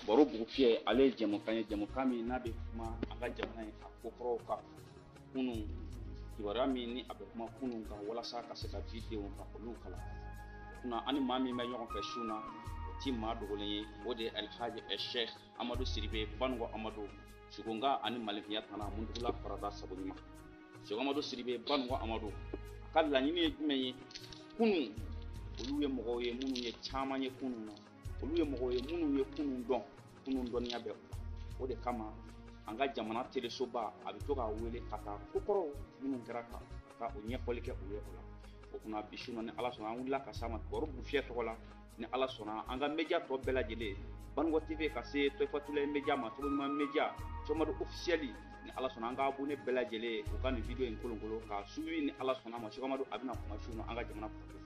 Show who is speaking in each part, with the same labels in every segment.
Speaker 1: baro bougoufie ale jamukan min n'a bɛ kuma an ka jamana in a kokɔrɔw kan kunun kibaruya min ni a bɛ kuma kunun kan walasa ka se ka videow ka olu kalan kuna ani maa min bɛ ɲɔgɔn fɛ su na o ti maa dogolen ye o de alhaji Cheiko Amadou Sidibe banigo Amadou sugonga ani malifiya tana mundugula farada sago ɲuman Cheiko Amadou Sidibe banigo Amadou ka laɲini ye jumɛn ye kunun olu ye mɔgɔw ye minnu ye caman ye kunun na olu ye mɔgɔw ye minnu ye kunun dɔn kunun dɔnniya bɛ o de kama an ka jamana telesoba a bɛ to k'a wele ka taa kokɔrɔw minnu kɛra ka taa o ɲɛfɔli kɛ o ye o la o kunna bi su na ni Ala sɔnna an wulila ka s'a ma baro bougoufie tɔgɔ la ni Ala sɔnna an ka média tɔ bɛɛ lajɛlen Banigo TV ka se Toyifatulaye média ma Cogo Ɲuman média Cheiko officiel ni Ala sɔnna an ka abonné bɛɛ lajɛlen u ka nin video in kolon ka suivi ni Ala sɔnna ma Cheiko Amadou a bɛna kuma su na an ka jamana kɔnɔ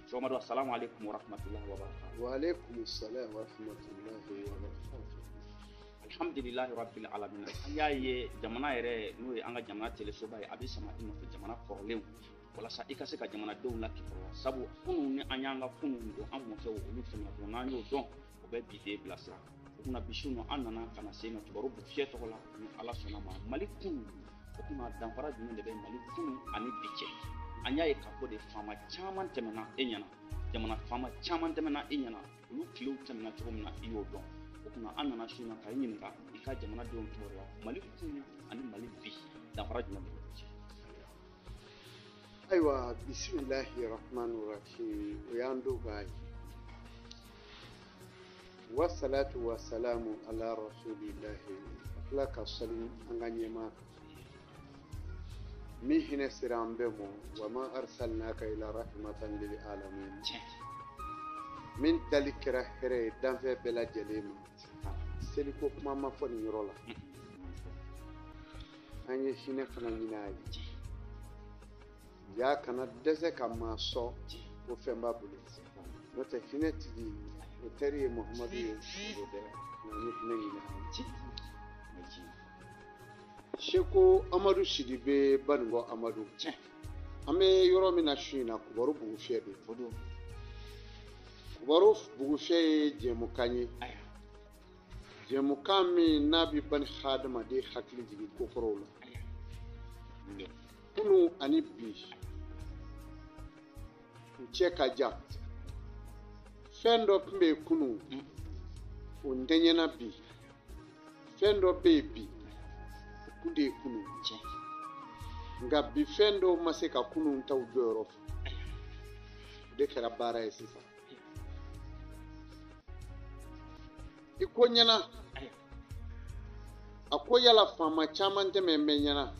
Speaker 1: Cheiko Amadou assalamu alaikum wa rahmatullahi wa barakatuh.
Speaker 2: Wa alaikum assalam wa rahmatullahi wa barakatuh.
Speaker 1: Alhamdulillahi rabbil alamin. An y'a ye jamana yɛrɛ n'o ye an ka jamana telesoba ye a bɛ sama i nɔfɛ jamana kɔrɔlenw walasa i ka se ka jamanadenw lakibaruya sabu kunun ni an y'an ka kunun dɔn an mɔkɛw olu tɛmɛna dɔn n'an y'o dɔn o bɛ bi den bilasira o kunna bi su an nana ka na se ma baro bougoufie tɔgɔ la ni Ala sɔnna ma Mali kunun o kunna danfara jumɛn de bɛ Mali kunun ani bi cɛ an y'a ye k'a fɔ de faama caman tɛmɛna e ɲɛna jamana faama caman tɛmɛna e ɲɛna olu tilew tɛmɛna cogo min na i y'o dɔn o kunna an nana su na ka i ɲininka i ka jamanadenw kibaruya Mali kunun ani Mali bi danfara jumɛn de bɛ cɛ.
Speaker 2: Ayiwa bisimilahi rahmani rahim o y'an doga ye wasalatu wasalamu ala rasulillahi ka tila ka sali an ka ɲɛma min hinɛ sera an bɛɛ ma wa ma arsalnaka ila rahmatan lil alamin min dali kɛra hɛrɛ ye danfɛn bɛɛ lajɛlen ma seliko kuma ma fɔ nin yɔrɔ la an ye hinɛ fana ɲini a ye ya kana dɛsɛ ka maa sɔn ko fɛn b'a bolo n'o tɛ hinɛ tigi o teri ye Muhamadu ye o dɛ na ni hinɛ ɲini a ye Cheiko Amadou Sidibe banigo Amadou an bɛ yɔrɔ min na su in na baro bougoufie don baro bougoufie ye jɛmukan ye jɛmukan min n'a bɛ bani hadamaden hakili jigin kokɔrɔw la kunun ani bi u cɛ ka jan fɛn dɔ tun bɛ yen kunun o ntɛɲɛna bi fɛn dɔ bɛ yen bi o kun de ye kunun nka bi fɛn dɔw ma se ka kunun taw jɔyɔrɔ fɔ o de kɛra baara ye sisan i ko ɲɛna a ko yala faama caman tɛmɛ n bɛ ɲɛna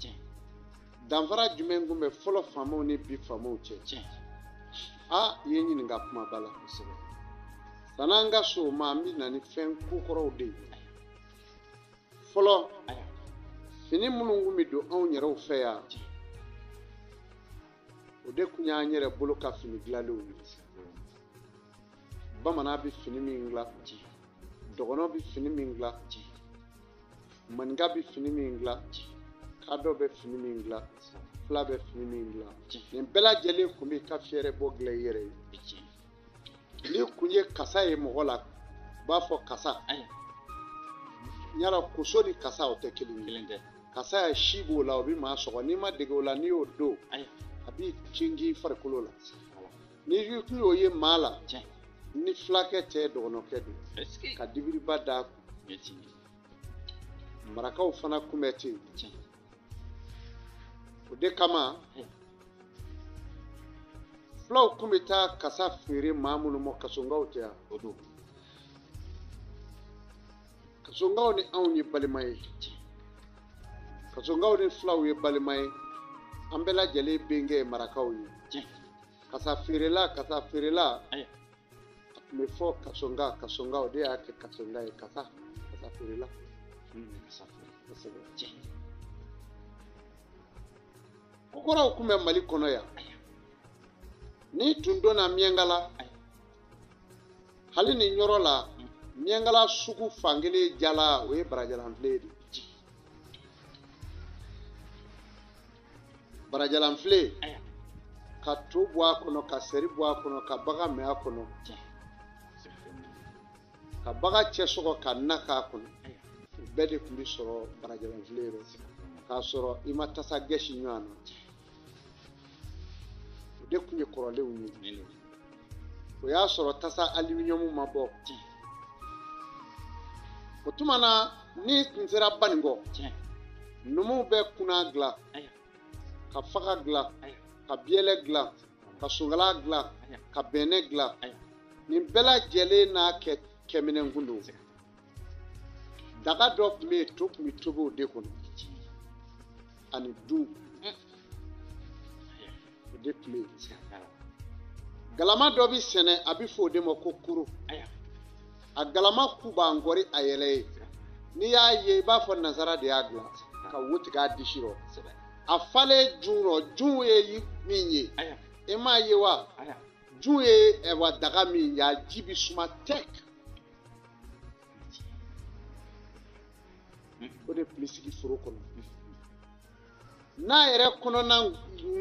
Speaker 2: danfara jumɛn kun bɛ fɔlɔ faamaw ni bi faamaw cɛ i ye ɲininka kumaba la kosɛbɛ san'an ka so ma an bɛ na ni fɛn kokɔrɔw de ye fɔlɔ fini minnu kun bɛ don anw yɛrɛw fɛ yan o de kun y'an yɛrɛ bolo ka fini dilanlenw ye bamanan bɛ fini min dilan dɔgɔnɔ bɛ fini min dilan maninka bɛ fini min dilan kadɔ bɛ fini min dilan fila bɛ fini min dilan nin bɛɛ lajɛlen kun bɛ ka fiyɛrɛ bɔ dilan i yɛrɛ ye ni kun ye kasa ye mɔgɔ la u b'a fɔ kasa yala koso ni kasa o tɛ kelen ye kasa ya si b'o la o bɛ maa sɔgɔ n'i ma dege o la n'i y'o don a b'i cingi farikolo la n'i kun y'o ye maa la ni filakɛ tɛ dɔgɔnɔkɛ don ka dibiriba d'a kun marakaw fana kun bɛ ten o de kama fulaw kun bɛ taa kasa feere maa minnu ma kasongaw tɛ yan o don kasongaw ni anw ye balima ye kasongaw ni fulaw ye balima ye an bɛɛ lajɛlen benkɛ ye marakaw ye kasa feerela a tun bɛ fɔ kasonga o de y'a kɛ kasonga ye kasa feerela kokɔrɔw kun bɛ Mali kɔnɔ yan n'i tun donna Miɲankala hali nin yɔrɔ la Miɲankala sugu fankelen jala o ye barajalanfile de barajalanfile ka to bɔ a kɔnɔ ka sɛri bɔ a kɔnɔ ka bagan mɛn a kɔnɔ ka baga cɛ sɔgɔ ka na k'a kɔnɔ u bɛɛ de tun bɛ sɔrɔ barajɛbɛnfile yɔrɔ k'a sɔrɔ i ma tasa gɛsi ɲɔgɔn na o de tun ye kɔrɔlenw ye o y'a sɔrɔ tasa aluminium ma bɔ o tuma na ni tun sera banigo numuw bɛ kunna dilan ka faga dilan ka biyɛlɛ dilan ka songala dilan ka bɛnɛ dilan nin bɛɛ lajɛlen n'a kɛminɛnkun don daga dɔ tun bɛ yen to tun bɛ tobi o de kɔnɔ ani du o de tun bɛ yen galama dɔ bɛ sɛnɛ a bɛ fɔ o de ma ko koro a galama ku b'an gɔri a yɛlɛ ye n'i y'a ye i b'a fɔ nazara de y'a dilan ka wo tigɛ a disi rɔ a falen jun rɔ jun ye min ye i m'a ye wa jun ye wa daga min ye a ji bɛ suma tɛk o de tun bɛ sigi foro kɔnɔ n'a yɛrɛ kɔnɔna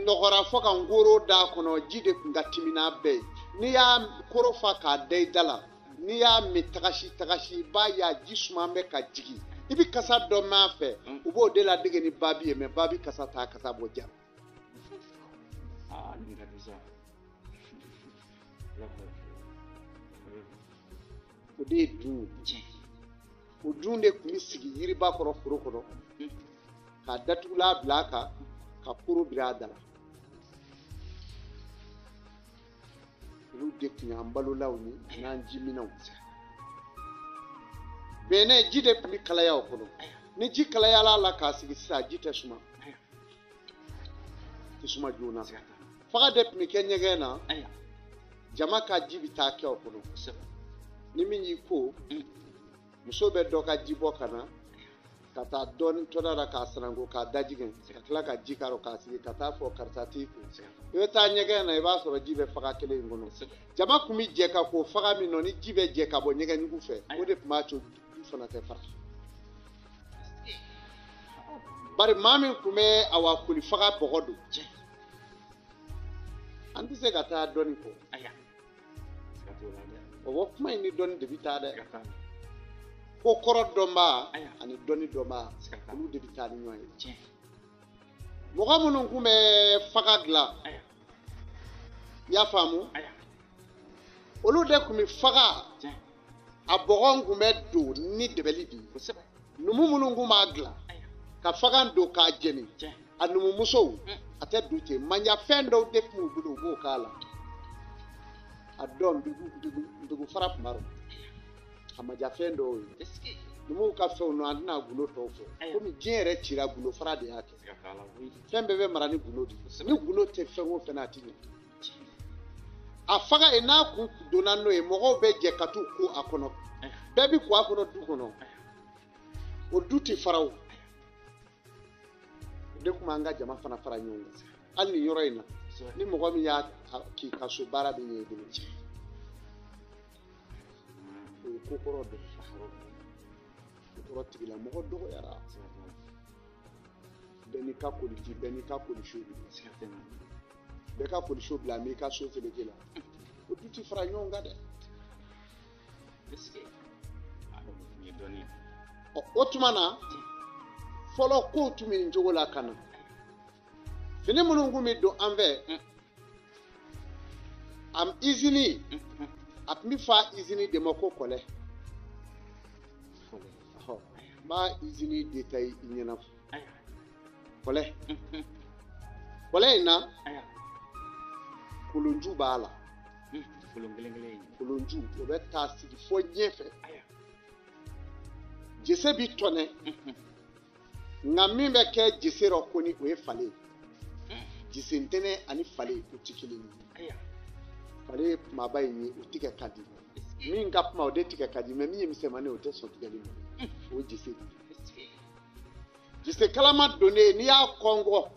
Speaker 2: nɔgɔra fɔ ka ngoro d'a kɔnɔ ji de tun ka timi n'a bɛɛ ye n'i y'a koro fa k'a da i da la n'i y'a min tagasi i b'a ye a ji suma bɛ ka jigin i bɛ kasa dɔ mɛn a fɛ u b'o de ladege ni babi ye mɛ babi kasa t'a kasa bɔ ja o de ye dun o dun de tun bɛ sigi yiriba kɔrɔ foro kɔnɔ k'a datugulan bila a kan ka koro biri a da la olu de tun y'an balolaw ye n'an jiminɛw bɛnɛ ji de tun bɛ kalaya o kɔnɔ ni ji kalayala la k'a sigi sisan ji tɛ suma tɛ suma joona faga de tun bɛ kɛ ɲɛgɛn na jama ka ji bɛ taa kɛ o kɔnɔ ni min y'i ko muso bɛ dɔ ka ji bɔ ka na ka taa dɔɔni tɔda la k'a sanango k'a dajigin ka tila ka ji k'a rɔ k'a sigi ka taa fɔ karisa t'i ko i bɛ taa ɲɛgɛn na i b'a sɔrɔ ji bɛ faga kelen in kɔnɔ jama tun bɛ jɛ ka ko faga min nɔ ni ji bɛ jɛ ka bɔ ɲɛgɛn jugu fɛ o de tun b'a to du fana tɛ fara bari maa min tun bɛ awa koli faga bɔgɔ don an tɛ se ka taa dɔɔni kɔ o bɔ kuma in ni dɔɔni de bɛ taa dɛ ko kɔrɔ dɔnba ani dɔnni dɔnba olu de bɛ taa ni ɲɔgɔn ye mɔgɔ minnu tun bɛ faga dilan i y'a faamu olu de tun bɛ faga a bɔgɔ tun bɛ don ni dɛbɛli de ye numu minnu tun b'a dilan ka faga don k'a jeni a numumusow a tɛ don ten manjafɛn dɔw de tun b'u bolo u b'o k'a la a dɔn dugu fara tun b'a rɔ a majafɛn dɔw ye numuw ka fɛnw nɔ an tɛna gulo tɔw fɔ komi diɲɛ yɛrɛ cira gulo fara de y'a kɛ fɛn bɛɛ bɛ mara ni gulo de ni gulo tɛ fɛn o fɛn na a tɛ ɲɛ a faga ye n'a kun donna n'o ye mɔgɔw bɛ jɛ ka t'u ko a kɔnɔ bɛɛ bɛ ko a kɔnɔ du kɔnɔ o du tɛ fara o de tun b'an ka jama fana fara ɲɔgɔn kan hali nin yɔrɔ in na ni mɔgɔ min y'a k'i ka so baara bɛ ɲɛ i bolo o ye ko kɔrɔ dɔ kɔrɔ tigila mɔgɔ dɔgɔyara bɛɛ n'i ka koliji bɛɛ n'i ka koliso bɛɛ ka koliso bila m'i ka so seleke la o du ti fara ɲɔgɔn kan dɛ o tuma na fɔlɔ kow tun bɛ nin cogo la ka na fini minnu tun bɛ don an fɛ izini a tun bɛ fa izini de ma ko kɔlɛ n b'a izini détail i ɲɛna kɔlɛ in na kolonju b'a la kolonju o bɛ taa sigi fo ɲɛfɛ jese bi tɔnɛ nka min bɛ kɛ jese rɔ ko ni o ye fale jese ntɛnɛ ani fale o tɛ kelen ye fale ye kumaba in ye o tigɛ ka di min ka kuma o de tigɛ ka di mɛ min ye misɛnmanin o tɛ sɔn tigɛli ma o ye jese jese kalama donnen n'i y'a kɔngɔ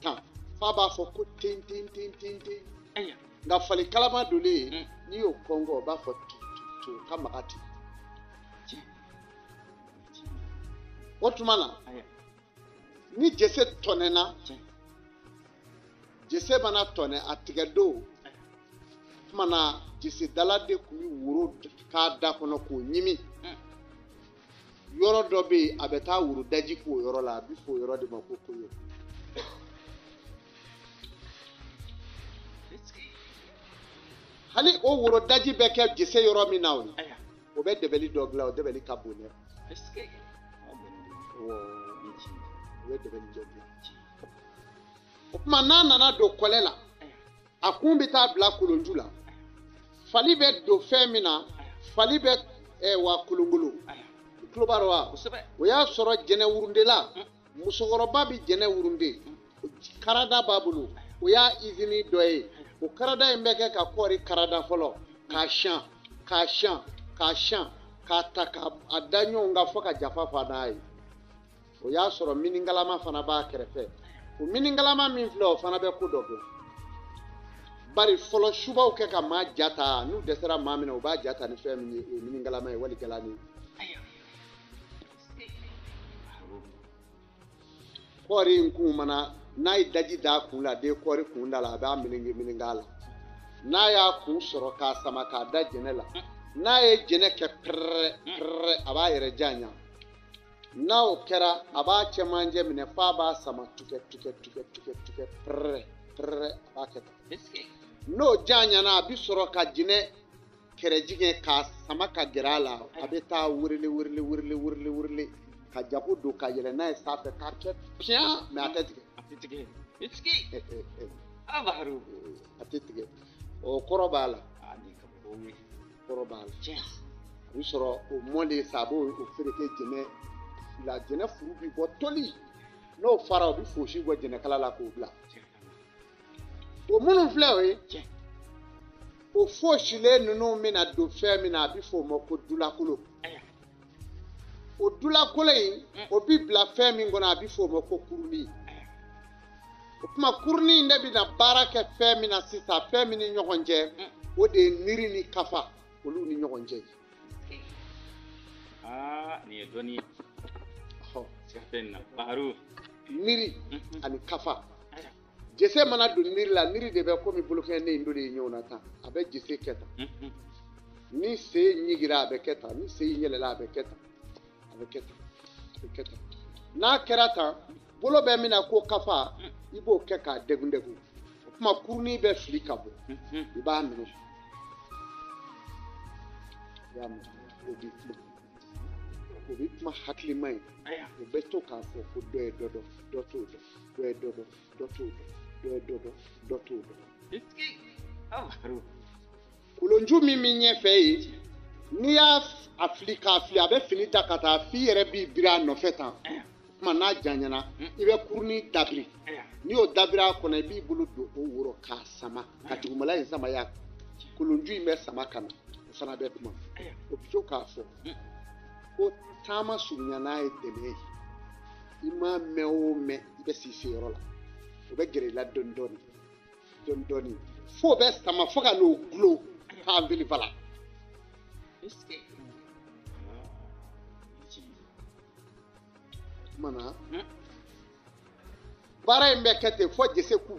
Speaker 2: tan f'a b'a fɔ ko ten ten ten ten ten nka fale kalama donnen n'i y'o kɔngɔ o b'a fɔ to ka maga ten o tuma na ni jese tɔnɛna jese mana tɔnɛ a tigɛ don tuma na jisi dala de kun bi woro k'a da kɔnɔ k'o ɲimi yɔrɔ dɔ bɛ yen a bɛ taa woro daji k'o yɔrɔ la a bɛ fɔ o yɔrɔ de ma ko koyo hali o woro daji bɛ kɛ jise yɔrɔ min na o bɛ dɛbɛli dɔ dilan o dɛbɛli ka bon dɛ o bɛ dɛbɛli dɔ dilan o tuma n'a nana don kɔlɛ la a kun bɛ taa bila kolonju la fali bɛ don fɛn min na fali bɛ wa kolongolo tulo b'a dɔn wa o y'a sɔrɔ jɛnɛ wurunde la musokɔrɔba bɛ jɛnɛ wurunde karada b'a bolo o y'a izini dɔ ye o karada in bɛ kɛ ka kɔɔri karada fɔlɔ k'a siyan k'a siyan k'a siyan k'a ta k'a da ɲɔgɔn kan fo ka jafa fa n'a ye o y'a sɔrɔ minigalama fana b'a kɛrɛfɛ o minigalama min filɛ o fana bɛ ko dɔ kɛ bari fɔlɔ subaw kɛ ka maa jata n'u dɛsɛra maa min na u b'a jata ni fɛn min ye o ye minigalama ye wali galani kɔɔri in kun mana n'a ye daji d'a kun la den kɔɔri kun da la a b'a miniga la n'a y'a kun sɔrɔ k'a sama k'a da jɛnɛ la n'a ye jɛnɛ kɛ pɛrɛ a b'a yɛrɛ janya n'a o kɛra a b'a cɛmancɛ minɛ f'a b'a sama tukɛ pɛrɛ a b'a kɛ tan n'o janyana a bi sɔrɔ ka jinɛ kɛrɛjigɛ k'a sama ka gɛrɛ a la a bɛ taa wurili ka jago don ka yɛlɛ n'a ye sanfɛ k'a kɛ fiɲɛ mɛ a tɛ tigɛ a tɛ tigɛ o kɔrɔ b'a la a bɛ sɔrɔ o mɔlen sa a b'o fereke jɛnɛ la jɛnɛ furu bi bɔ toli n'o fara o bɛ fosi bɔ jɛnɛkala la k'o bila o minnu filɛ o ye o fosilen ninnu bɛna don fɛn min na a bɛ fɔ o ma ko dulakolo o dulakolo in o bɛ bila fɛn min kɔnɔ a bɛ fɔ o ma ko kurunin o tuma kurunin in de bɛna baara kɛ fɛn min na sisan fɛn min ni ɲɔgɔn cɛ o de ye niri ni kafa olu ni ɲɔgɔn cɛ.
Speaker 1: Nin ye dɔnni ye. Fɛn na baro.
Speaker 2: Niri ani kafa. Jese mana don niri la niri de bɛ komi bolokɛnɛ in dɔ de ye ɲɔgɔn na tan a bɛ jese kɛ tan ni sen ɲigira a bɛ kɛ tan ni sen yɛlɛla a bɛ kɛ tan a bɛ kɛ tan a bɛ kɛ tan n'a kɛra tan bolo bɛ min na ko kafa i b'o kɛ k'a degun o kuma kurunin bɛ fili ka bɔ i b'a minɛ o bɛ kuma hakilima ye o bɛ to k'a fɔ ko dɔ ye dɔ dɔn dɔ t'o dɔn dɔ ye dɔ dɔn dɔ t'o dɔn dɔ ye dɔ dɔn dɔ t'o dɔn kolonju min bɛ ɲɛfɛ ye n'i y'a fili k'a fili a bɛ fini ta ka taa f'i yɛrɛ b'i biri a nɔfɛ tan o tuma n'a janyana i bɛ kurunin dabiri n'i y'o dabiri a kɔnɔ i b'i bolo don o woro k'a sama ka dugumala in sama ya kolonju in bɛ sama ka na o fana bɛ kuma o bɛ to k'a fɔ ko taama surunya n'a ye dɛmɛ ye i ma mɛn o mɛn i bɛ s'i se yɔrɔ la o bɛ gɛrɛ i la dɔɔni fo bɛ sama fo ka n'o gulo k'a wuli fala mana baara in bɛ kɛ ten fo jese ku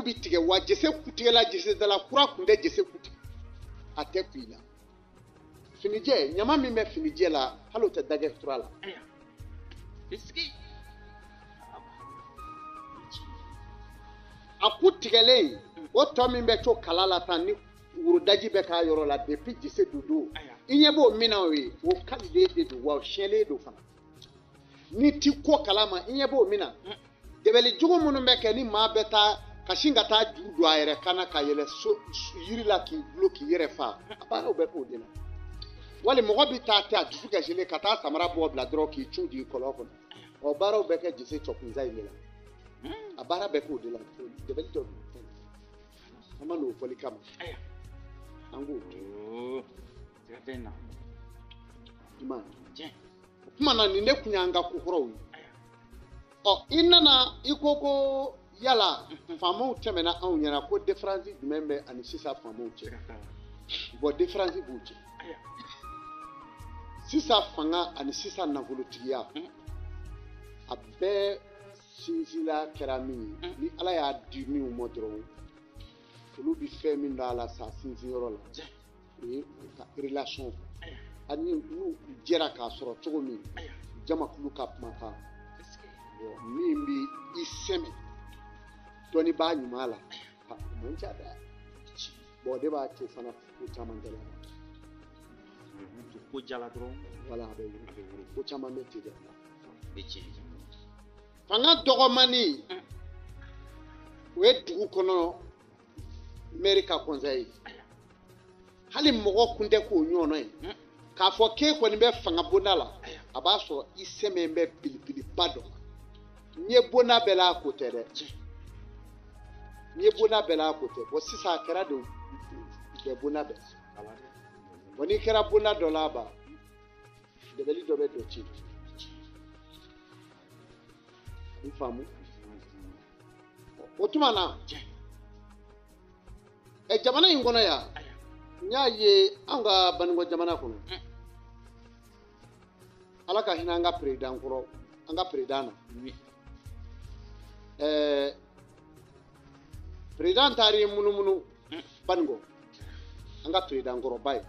Speaker 2: bi tigɛ wa jese ku tigɛla jese dala kura kun tɛ jese ku tigɛ a tɛ ku i la finijɛ ɲama min bɛ finijɛ la hali o tɛ dagɛ tura la a ku tigɛlen o tɔ min bɛ to kala la tan ni worodaji bɛ k'a yɔrɔ la depuis jese dodo i ɲɛ b'o min na o ye o kalilen de don wa o siyɛnlen don fana ni ti ko kalama i ɲɛ b'o min na dɛbɛli jugu minnu bɛ kɛ ni maa bɛ taa ka sin ka taa juru don a yɛrɛ kana ka yɛlɛ yiri la k'i gulo k'i yɛrɛ fa a baaraw bɛ k'o de la wali mɔgɔ bɛ taa tɛ a dusu kasilen ka taa samara bɔ bila dɔrɔn k'i cun jigin kɔlɔn kɔnɔ o baaraw bɛ kɛ jese cɔkunza in de la a baara bɛ k'o de la dɛbɛli dɔ don an ma n'o fɔli kama an k'o to o kuma na nin de kun y'an ka kokɔrɔw ye i nana i ko yala faamaw tɛmɛna anw ɲɛna ko différence jumɛn bɛ ani sisan faamaw cɛ bon différence b'u cɛ sisan fanga ani sisan nafolotigiya a bɛɛ sinsinla kɛra min ye ni ala y'a di min ma dɔrɔn olu bi fɛn min don a la sa sinsinyɔrɔ la o ye ka relation ani n'u jɛra k'a sɔrɔ cogo min jamakulu ka kumakan min bi i sɛmɛ dɔnni b'a ɲuman la o man ca dɛ bon de b'a to fana ko caman gɛlɛya
Speaker 1: ko jala dɔrɔn
Speaker 2: voilà a bɛ wuli ko caman bɛ ten dɛ
Speaker 1: bɛ tiɲɛ
Speaker 2: fanga dɔgɔmani o ye dugu kɔnɔ maire ka conseil hali mɔgɔ kun tɛ k'o ɲɔgɔnna ye k'a fɔ k'e kɔni bɛ fanga bonda la a b'a sɔrɔ i sɛmɛ bɛ belebeleba dɔ n ye bonda bɛɛ la ko tɛ dɛ n ye bonda bɛɛ la ko tɛ bon sisan a kɛra de bɛɛ bonda bɛɛ bon n'i kɛra bonda dɔ la ba dɛbɛli dɔ bɛ dɔ ci i faamu o tuma na jamana in kɔnɔ yan n y'a ye an ka banigo jamana kɔnɔ ala ka hinɛ an ka président kɔrɔ an ka président na président taari munumunu banigo an ka président kɔrɔba ye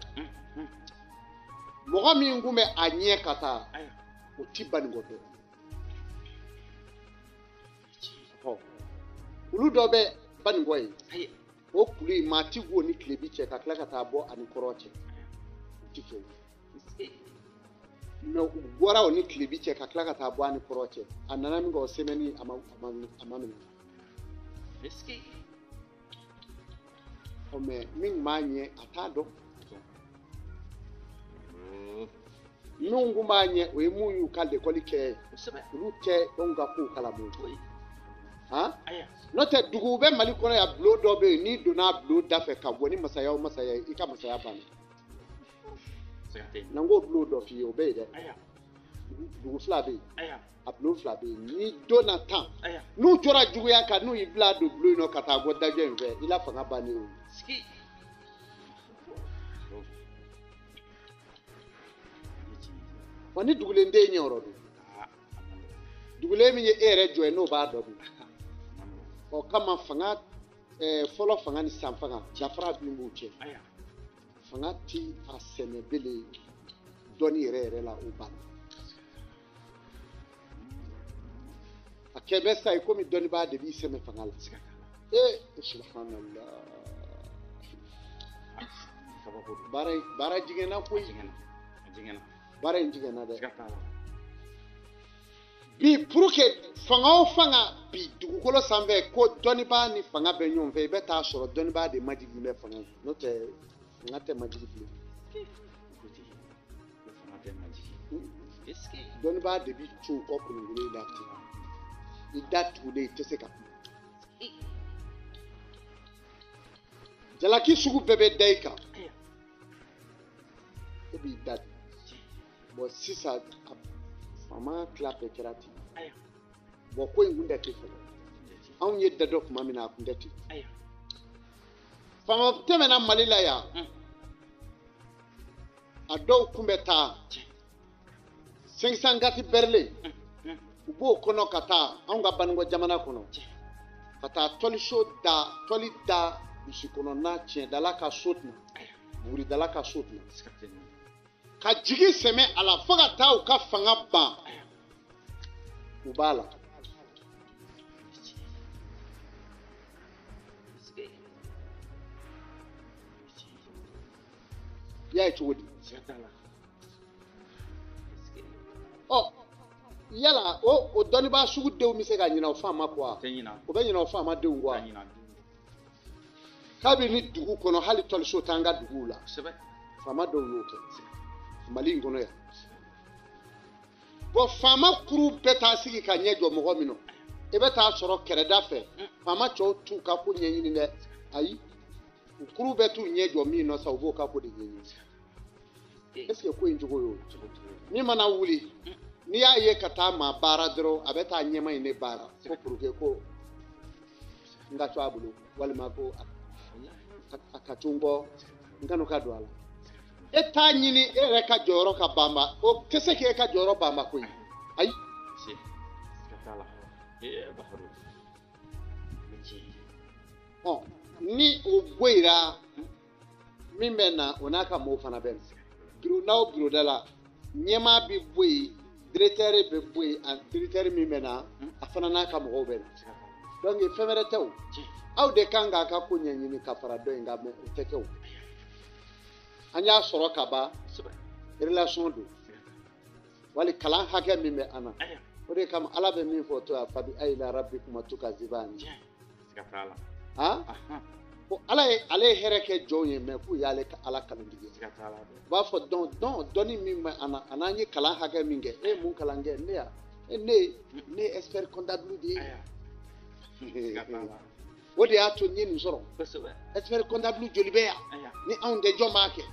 Speaker 2: mɔgɔ min kun bɛ a ɲɛ ka taa o ti banigo dɔn olu dɔ bɛ banigo ye o kulu in maa ti go ni tilebi cɛ ka tila ka taa bɔ ani kɔrɔ cɛ o ti fɛ mɛ u bɔra o ni tilebi cɛ ka tila ka taa bɔ ani kɔrɔ cɛ a nana min kɛ o sɛmɛni a ma minɛ mɛ min b'a ɲɛ a t'a dɔn minnu kun b'a ɲɛ o ye mun y'u ka lekɔli kɛ olu tɛ anw ka kow kalama n'o tɛ dugu bɛ Mali kɔnɔ yan bulon dɔ bɛ yen n'i donna bulon da fɛ ka bɔ ni masaya o masaya i ka masaya banna n'an ko bulon dɔ f'i ye o bɛ yen dɛ dugu fila bɛ yen a bulon fila bɛ yen n'i donna tan n'u tora juguya kan n'u y'i bila don bulon in na ka taa bɔ dajɔ in fɛ i la fanga bannen o wa ni dugulen den ɲɛ yɔrɔ don dugulen min ye e yɛrɛ jɔ ye n'o b'a dɔ don o kama fanga fɔlɔ fanga ni san fanga dafara min b'u cɛ fanga ti a sɛmɛ bele dɔnni yɛrɛ yɛrɛ la o banna a kɛ bɛ sa ye komi dɔnnibaa de b'i sɛmɛ fanga la subhanallah baara jigɛnna koyi baara in jigɛnna dɛ bi pour que fanga o fanga bi dugukolo sanfɛ ko dɔnnibaa ni fanga bɛ ɲɔgɔn fɛ i bɛ taa sɔrɔ dɔnnibaa de majigi bɛ fanga ye n'o tɛ fanga tɛ majigi bilen dɔnnibaa de bi to kɔ kolokolo la ten i da tugulen i tɛ se ka kuma jalaki sugu bɛɛ bɛ da i kan e b'i da bon sisan faama tila bɛɛ kɛra ten bon ko in kun tɛ ten fɔlɔ anw ye da dɔ tuma min na a kun tɛ ten faama tɛmɛna Mali la yan a dɔw kun bɛ taa 500 gati Berlin u b'o kɔnɔ ka taa anw ka Banigo jamana kɔnɔ ka taa tɔli da misi kɔnɔna tiɲɛdala ka so kunna buguridala ka so kunna ka jigi sɛmɛ a la fo ka taa u ka fanga ban u b'a la i y'a ye cogo di yala o dɔnnibaa sugu denw bɛ se ka ɲinɛ o faama kɔ wa o bɛ ɲinɛ o faama denw kɔ wa kabini dugu kɔnɔ hali tɔliso t'an ka duguw la faama dɔw y'o kɛ Mali in kɔnɔ yan bon faama kuru bɛɛ taa sigi ka ɲɛ jɔ mɔgɔ min na i bɛ taa sɔrɔ kɛrɛda fɛ faama cɛw t'u ka ko ɲɛɲini dɛ ayi u kuru bɛɛ t'u ɲɛ jɔ min na sa u b'o ka ko de ɲɛɲini est ce que ko in cogo y'o min mana wuli n'i y'a ye ka taa maa baara dɔrɔn a bɛ taa ɲɛma in de baara ko pour que ko n ka to a bolo walima ko a ka to n kɔ n kana ka don a la e t'a ɲini e yɛrɛ ka jɔyɔrɔ ka banba o tɛ se k'e ka jɔyɔrɔ banba koyi ayi ni o boira min bɛ na o n'a ka mɔgɔw fana bɛ na biro n'aw biro da la ɲɛmaa bɛ bɔ yen directeur bɛ bɔ yen a directeur min bɛ na a fana n'a ka mɔgɔw bɛ na donc fɛn wɛrɛ tɛ o aw de kan k'a ka ko ɲɛɲini ka fara dɔ in kan mais o tɛ kɛ o an y'a sɔrɔ ka ban relation don wali kalan hakɛ min bɛ an na o de kama ala bɛ min fɔ to a fabi ayila rabbi kuma to ka zibani ko ala ye hɛrɛ kɛ jɔnw ye mais k'u y'ale ka ala kalantigi ye u b'a fɔ dɔnni min bɛ an na a n'an ye kalan hakɛ min kɛ e ye mun kalan kɛ ne ya ne ye expert comptable de ye o de y'a to n ye nin sɔrɔ expert comptable joli bɛ yan ni anw tɛ jɔn b'a kɛ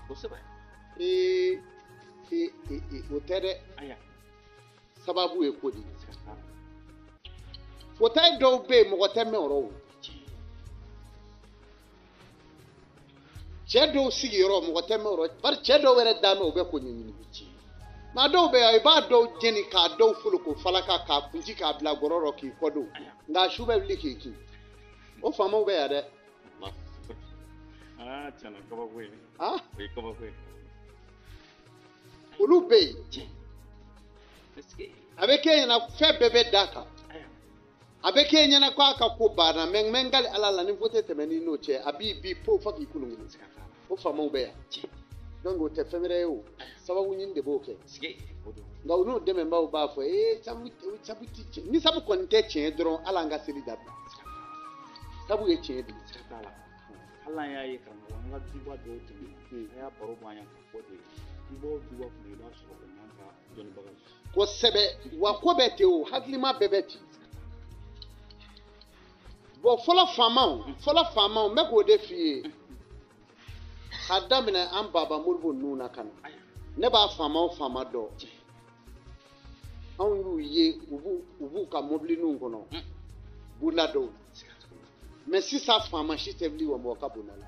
Speaker 2: o tɛ dɛ sababu ye ko di fauteuil dɔw bɛ yen mɔgɔ tɛ mɛn o rɔ o cɛ dɔw sigiyɔrɔ mɔgɔ tɛ mɛn o rɔ bari cɛ dɔw yɛrɛ da mɛn o bɛ ko ɲɛɲini maa dɔw bɛ yan i b'a dɔw jɛni k'a dɔw foloko falaka k'a kunci k'a bila gɔrɔ rɔ k'i kɔ don nka su bɛ wuli k'i kin o faamaw bɛ yan dɛ
Speaker 1: tiɲɛna kabako ye o ye kabako ye
Speaker 2: olu bɛ yen a bɛ kɛ ɲɛna fɛn bɛɛ bɛ d'a kan a bɛ kɛ ɲɛna k'a ka ko banna mɛ n gali ala la ni ko tɛ tɛmɛ ni n'o cɛ a b'i bi po fo k'i kulukulu o faamaw bɛ yan donc o tɛ fɛn wɛrɛ ye o sababu ɲini de b'o kɛ nka u n'u dɛmɛbaaw b'a fɔ sabu ti tiɲɛ ni sabu kɔni tɛ tiɲɛ dɔrɔn ala an ka seli dabila sabu ye tiɲɛ de ye
Speaker 1: hali an y'a ye karamɔgɔ an ka duba dɔw tɛmɛna a y'a baro b'an yan ka fɔ de dubaw duba kun i b'a sɔrɔ o man ka dɔnnibagaw
Speaker 2: kosɛbɛ wa ko bɛɛ tɛ o hakilima bɛɛ bɛ ten bon fɔlɔ faamaw n bɛ k'o de f'i ye k'a daminɛ an baba moribo ninnu na ka na ne b'a faamaw dɔn anw y'u ye u b'u ka mobilininw kɔnɔ bonda dɔw mais sisan faama si tɛ wuli wa mɔgɔ ka bonda la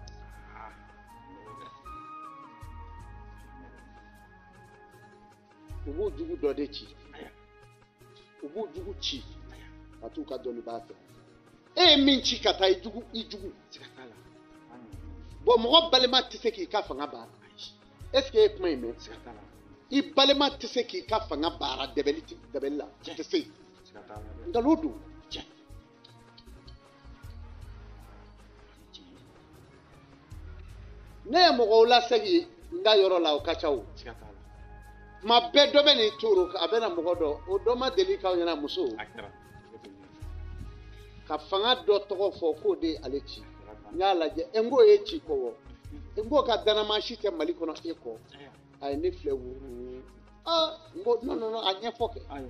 Speaker 2: u b'u jugu dɔ de ci u b'u jugu ci ka t'u ka dɔnnibaa fɛ e ye min ci ka taa i jugu bon mɔgɔ balima tɛ se k'i ka fanga baara est ce que e ye kuma in mɛn i balima tɛ se k'i ka fanga baara dɛbɛli la tɛ se nkalon don ne ye mɔgɔw lasegin n ka yɔrɔ la o ka ca o tuma bɛɛ dɔ bɛ n'i turu a bɛ na mɔgɔ dɔ o dɔ ma deli k'aw ɲɛna muso ka fanga dɔ tɔgɔ fɔ k'o de ale ci n y'a lajɛ n k'o ye ci kɔ wa n k'o ka danama si tɛ mali kɔnɔ e kɔ a ye ne filɛ wuru n ko non a ɲɛfɔ kɛ n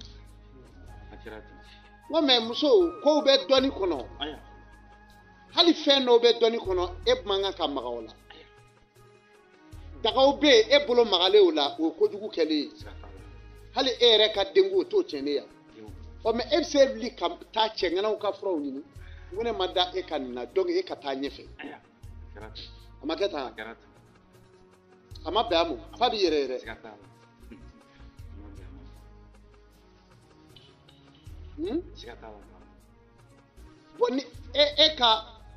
Speaker 2: ko mɛ muso kow bɛ dɔnni kɔnɔ hali fɛn dɔw bɛ dɔnni kɔnɔ e man kan ka maga o la dagaw bɛ yen e bolo magalen o la o ye kojugu kɛlen ye hali e yɛrɛ ka denko o t'o tiɲɛ ne yan mɛ e bɛ se wuli ka taa cɛŋanaw ka furaw ɲini n ko ne ma da e ka nin na donc e ka taa ɲɛfɛ a ma kɛ tan a ma bɛn a ma f'a bɛ yɛrɛ bon ni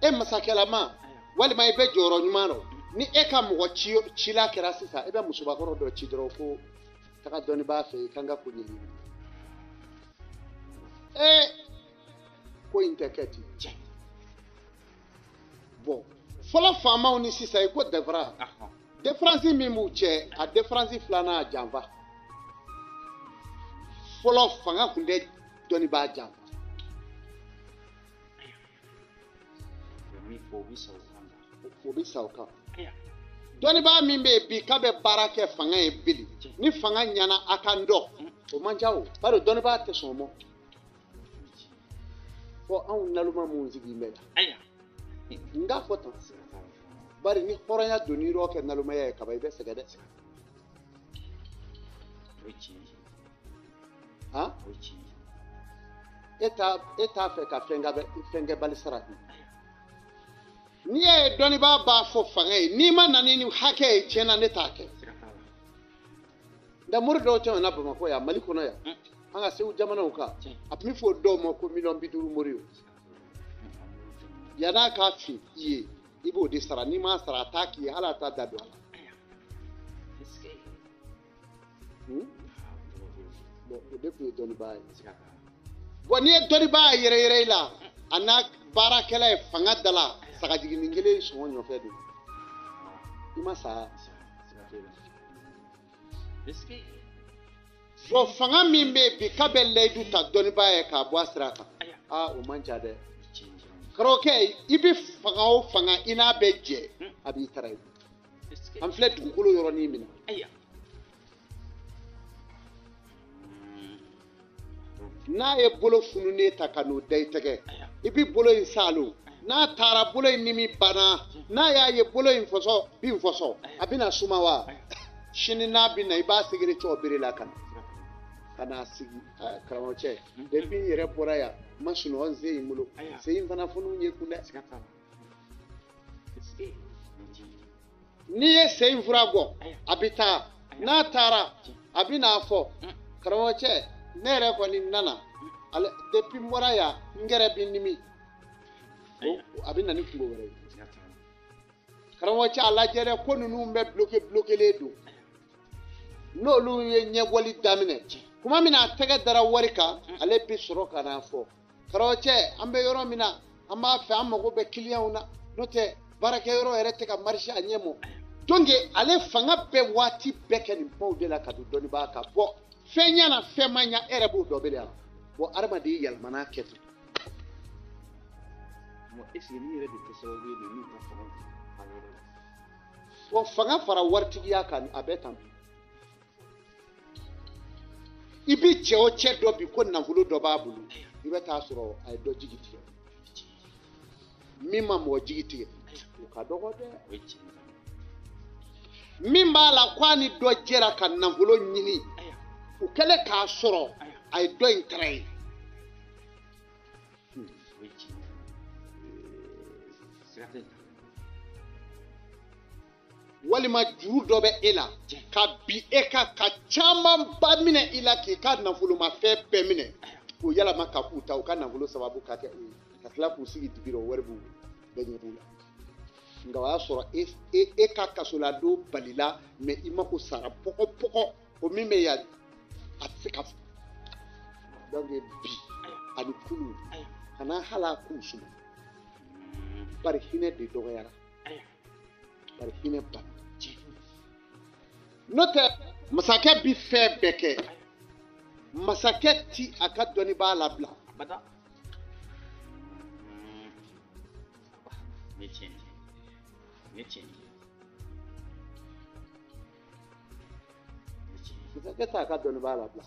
Speaker 2: e masakɛlama walima i bɛ jɔyɔrɔ ɲuman na ni e ka mɔgɔ cila kɛra sisan e bɛ musobakɔrɔ dɔ ci dɔrɔn ko taga dɔnnibaa fɛ i kan ka ko ɲɛɲini ko in tɛ kɛ ten bon fɔlɔ faamaw ni sisan i ko différence min b'u cɛ a différence filanan a janfa fɔlɔ fanga tun tɛ dɔnnibaa janfa o bɛ sa o kan dɔnnibaa min bɛ yen bi k'a bɛ baara kɛ fanga ye bili ni fanga ɲɛna a kan dɔn o man ca o bari dɔnnibaa tɛ sɔn o ma fɔ anw naloma minnu sigilen bɛ yan n k'a fɔ tan bari ni hɔrɔnya donni yɔrɔ kɛ nalomaya ye kaba i bɛ sɛgɛn dɛ e t'a fɛ ka fɛn kɛ bali sara n'i ye dɔnnibaa b'a fɔ fanga ye n'i ma na ni hakɛ ye tiɲɛna ne t'a kɛ nka mori dɔw tɛmɛna bamakɔ yan mali kɔnɔ yan an ka segu jamanaw kan a tun bɛ fɔ dɔw ma ko 50 000 mori o yann'a k'a fin i ye i b'o de sara n'i m'a sara a t'a k'i ye hali a t'a da don a la. Bon o de tun ye dɔnnibaa ye. Bon n'i ye dɔnnibaa yɛrɛ yɛrɛ i la a n'a baarakɛla ye fanga da la sagajiginin kelen sɔngɔ ɲɔfɛ don i ma sa. Bon fanga min bɛ yen bi k'a bɛ layidu ta dɔnnibaa ye k'a bɔ a sira kan o man ca dɛ. Karamɔgɔkɛ i bɛ fanga o fanga i n'a bɛ jɛ a b'i tara ye. An filɛ dugukolo yɔrɔnin min na. N'a ye bolo fununen ta ka n'o da i tɛgɛ i bɛ bolo in salo n'a taara bolo in nimi banna n'a y'a ye bolo in fɔsɔ bin fɔsɔ a bɛna suma wa sini n'a bɛ na i b'a segin cɛw bere la ka na sigi karamɔgɔcɛ depuis n yɛrɛ bɔra yan n ma sunɔgɔ n sen in bolo sen in fana funu ye kun dɛ. N'i ye sen in fura bɔ a bɛ taa n'a taara a bɛ n'a fɔ karamɔgɔcɛ ne yɛrɛ kɔni nana depuis n bɔra yan n yɛrɛ bɛ nimi a bɛ na ni kungo wɛrɛ ye. Karamɔgɔcɛ a lajɛ dɛ ko ninnu bɛ bloquelen don n'olu ye ɲɛbɔli daminɛ kuma min a tɛgɛ dara wari kan ale bɛ sɔrɔ ka n'a fɔ karamɔgɔcɛ an bɛ yɔrɔ min na an b'a fɛ an mago bɛ clientw na n'o tɛ baarakɛyɔrɔ yɛrɛ tɛ ka marché a ɲɛ mɔ donc ale fanga bɛɛ waati bɛɛ kɛ nin baw de la ka don dɔnnibaa kan bɔn fɛn ɲɛna fɛn ma ɲa e yɛrɛ b'o dɔ bɛ de la bon adamaden yɛlɛmana kɛ ten.
Speaker 1: Est-ce que ni yɛrɛ de tɛ sababu ye min ka fanga a yɔrɔ la.
Speaker 2: Bon fanga fara waritigiya kan a bɛ tan. I bi cɛ o cɛ dɔ bi ko nafolo dɔ b'a bolo i bɛ taa sɔrɔ a ye dɔ jigi tigɛ min ma mɔgɔ jigi tigɛ o ka dɔgɔ dɛ. Min b'a la k'a ni dɔ jɛra ka nafolo ɲini o kɛlen k'a sɔrɔ a ye dɔ in kara ye. Walima juru dɔ bɛ e la ka bi e ka caman ba minɛ i la k'i ka nafolomafɛn bɛɛ minɛ k'o yɛlɛma ka k'u ta u ka nafolo sababu ka kɛ o ye ka tila k'u sigi dibi rɔ wari b'u bɛɛ ɲɛ b'u la nka o y'a sɔrɔ e ka kasoladon balila mɛ i ma ko sara pɔgɔ o min bɛ yan a tɛ se ka fɔ donc bi ani kunu kana hala k'u suma bari hinɛ de dɔgɔyara bari hinɛ banna. N'o tɛ masakɛ bi fɛn bɛɛ kɛ masakɛ ti a ka dɔnnibaa labila. Masakɛ t'a ka dɔnnibaa labila.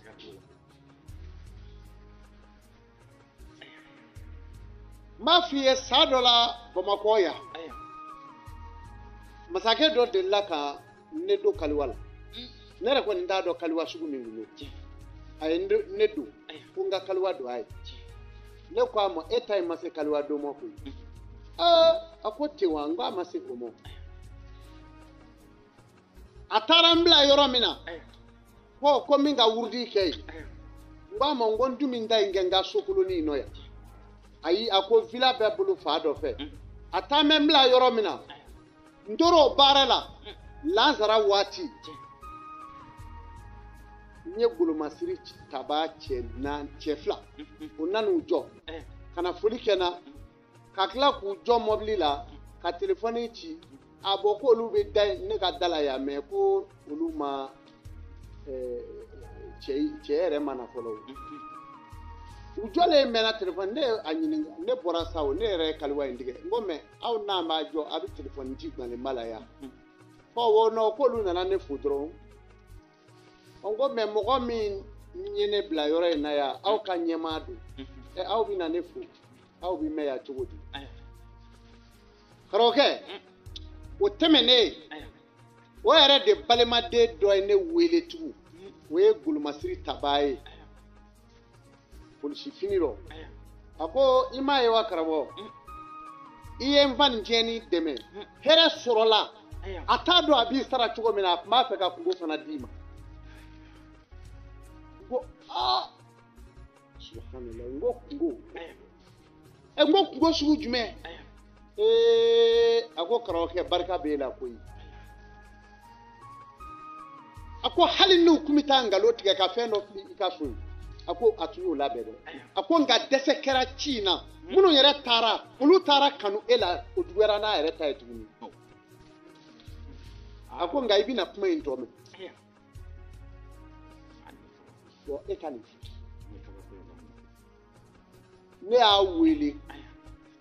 Speaker 2: N b'a f'i ye san dɔ la Bamakɔ yan masakɛ dɔ delila ka ne don kaliwa la ne yɛrɛ kɔni t'a dɔn kaliwa sugu min kun don a ye ne don ko n ka kaliwa don a ye ne ko a ma e ta ye ma se kaliwa don ma koyi a ko ten wa n ko a ma se o ma a taara n bila yɔrɔ min na ko min ka wurudi kɛ yen n ko a ma n ko n dun min ta yen kɛ n ka sokolonin nɔ yan ayi a ko villa bɛɛ bolo fa dɔ fɛ a taa mɛ n bila yɔrɔ min na n tora o baara la lansara waati n ye golomasiri taba cɛ fila o nan'u jɔ ka na foli kɛ n na ka tila k'u jɔ mɔbili la ka telefɔni ci a bɔ k'olu bɛ da ne ka da la yan mɛ ko olu ma cɛ yɛrɛ ma na fɔlɔ u jɔlen mɛnna telefɔni ne a ɲininka ne bɔra sa o ne yɛrɛ ye kaliwa in tigɛ n ko mɛ aw n'a m'a jɔ a bɛ telefɔni ci bilalen ba la yan o nɔ k'olu nana ne fo dɔrɔn n ko mɛ mɔgɔ min ye ne bila yɔrɔ in na yan aw ka ɲɛmaa don aw bɛ na ne fo aw bɛ mɛn yan cogo di karamɔgɔkɛ o tɛmɛnen o yɛrɛ de balimaden dɔ ye ne wele tugun o ye golomasiri taba ye polisi fini rɔ a ko i m'a ye wa karamɔgɔ i ye n fa nin tiɲɛni dɛmɛ hɛrɛ sɔrɔla a t'a dɔn a b'i sara cogo min na a tun b'a fɛ ka kungo fana d'i ma n ko subhanallah n ko kungo n ko kungo sugu jumɛn ako karamɔgɔkɛ barika b'e la koyi a ko hali n'u kun bɛ taa nkalon tigɛ ka fɛn dɔ fili i ka so a ko a tun y'o labɛn dɛ a ko nka dɛsɛ kɛra ci in na minnu yɛrɛ taara olu taara kanu e la o juguyara n'a yɛrɛ ta ye tuguni a ko nka i bɛna kuma in tɔ mɛn bon e ka nin ne y'a wele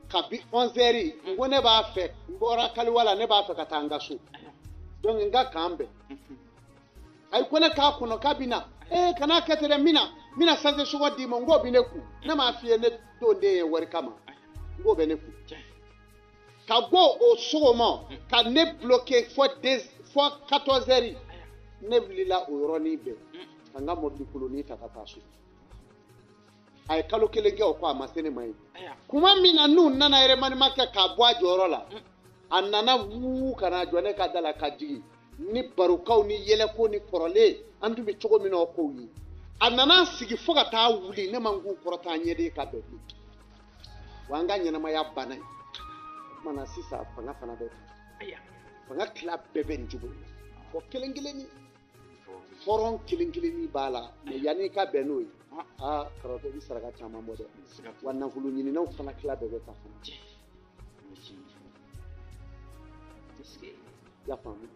Speaker 2: kabi 11h n ko ne b'a fɛ n bɔra kaliwa la ne b'a fɛ ka taa n ka so donc n ka kan bɛn ayi ko ne k'a kɔnɔ k'a bɛ na kana kɛ ten dɛ n bɛna sanse sɔgɔ d'i ma n k'o bɛ ne kun ne m'a f'i ye ne don den ye wari kama n k'o bɛ ne kun ka bɔ o sɔgɔma ka ne bloqué fo 14h ne wulila o yɔrɔnin bɛɛ ka n ka mobili kolonin ta ka taa so a ye kalo kelen kɛ o ko a ma se ne ma ye kuma min na n'u nana yɛrɛmanima kɛ k'a bɔ a jɔyɔrɔ la a nana wuu ka na jɔ ne ka da la ka jigin ni barokaw ni yɛlɛko ni kɔrɔlen an tun bɛ cogo min na o kow ye a nana sigi fo ka taa wuli ne man k'u kɔrɔta an ɲɛden ka bɛn bi wa an ka ɲɛnamaya banna ye o kumana sisan fanga fana bɛ fanga tila bɛɛ bɛ nin cogo la fɔ kelen kelenni hɔrɔn kelen kelenni b'a la mɛ yanni ka bɛn n'o ye karamɔgɔ i bɛ saraka caman bɔ dɛ wa nafolo ɲininaw fana tila bɛɛ bɛ ta fana y'a faamu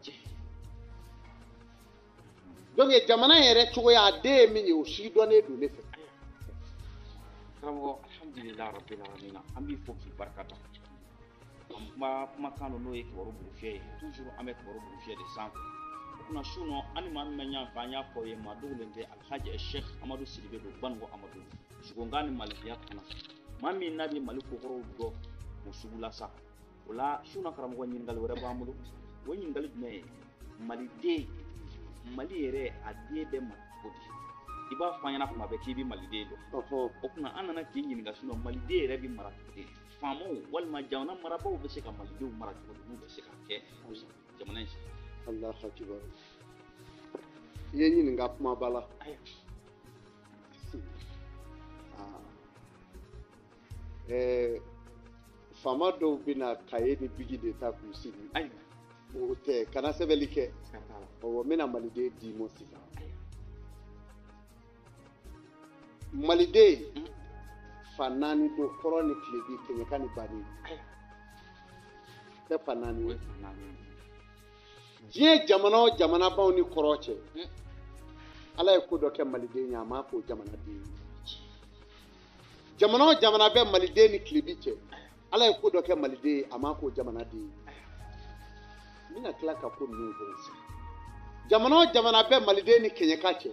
Speaker 2: donc jamana yɛrɛ cogoya a den ye min ye o si dɔnnen don ne fɛ
Speaker 1: karamɔgɔ alhamdulilayi rabbil alamin an b'i fo k'i barikada an kumakan n'o ye kibaru bugufiyɛ ye toujours an bɛ kibaru bugufiyɛ de sanfɛ o kunna su nɔ an ni maa min bɛ ɲɔgɔn fɛ an y'a fɔ ye maa dogolen tɛ alhaji Cheiko Amadou Sidibe don banigo Amadou sugonkan ni malikiya kana maa min n'a bɛ mali kokɔrɔw dɔn o sugu la sa o la su na karamɔgɔ ɲininkali wɛrɛ b'an bolo o ɲininkali jumɛn ye maliden mali yɛrɛ a den bɛ mali cogo di i b'a fɔ an ɲɛna kuma bɛɛ k'i bɛ maliden dɔn o kunna an nana k'i ɲininka sinɔn maliden yɛrɛ bɛ mara cogo di faamaw walima jamana marabaaw bɛ se ka malidenw mara cogo di n'u bɛ se ka kɛ jamana in sigi
Speaker 2: Allahu akbar i ye ɲininka kumaba la faama dɔw bɛna kaye ni bigi de ta k'u sigi o tɛ kana sɛbɛnni kɛ n bɛna maliden d'i ma sisan maliden fa naani don kɔrɔ ni tilebi kɛɲɛka ni bani tɛ fa naani ye diɲɛ jamana o jamana baw ni kɔrɔ cɛ ala ye ko dɔ kɛ maliden ye a m'a k'o jamanaden ye jamana o jamana bɛ maliden ni tilebi cɛ ala ye ko dɔ kɛ maliden ye a m'a k'o jamanaden ye n bɛna tila ka ko ninnu fɔ jamana o jamana bɛ maliden ni kɛɲɛka cɛ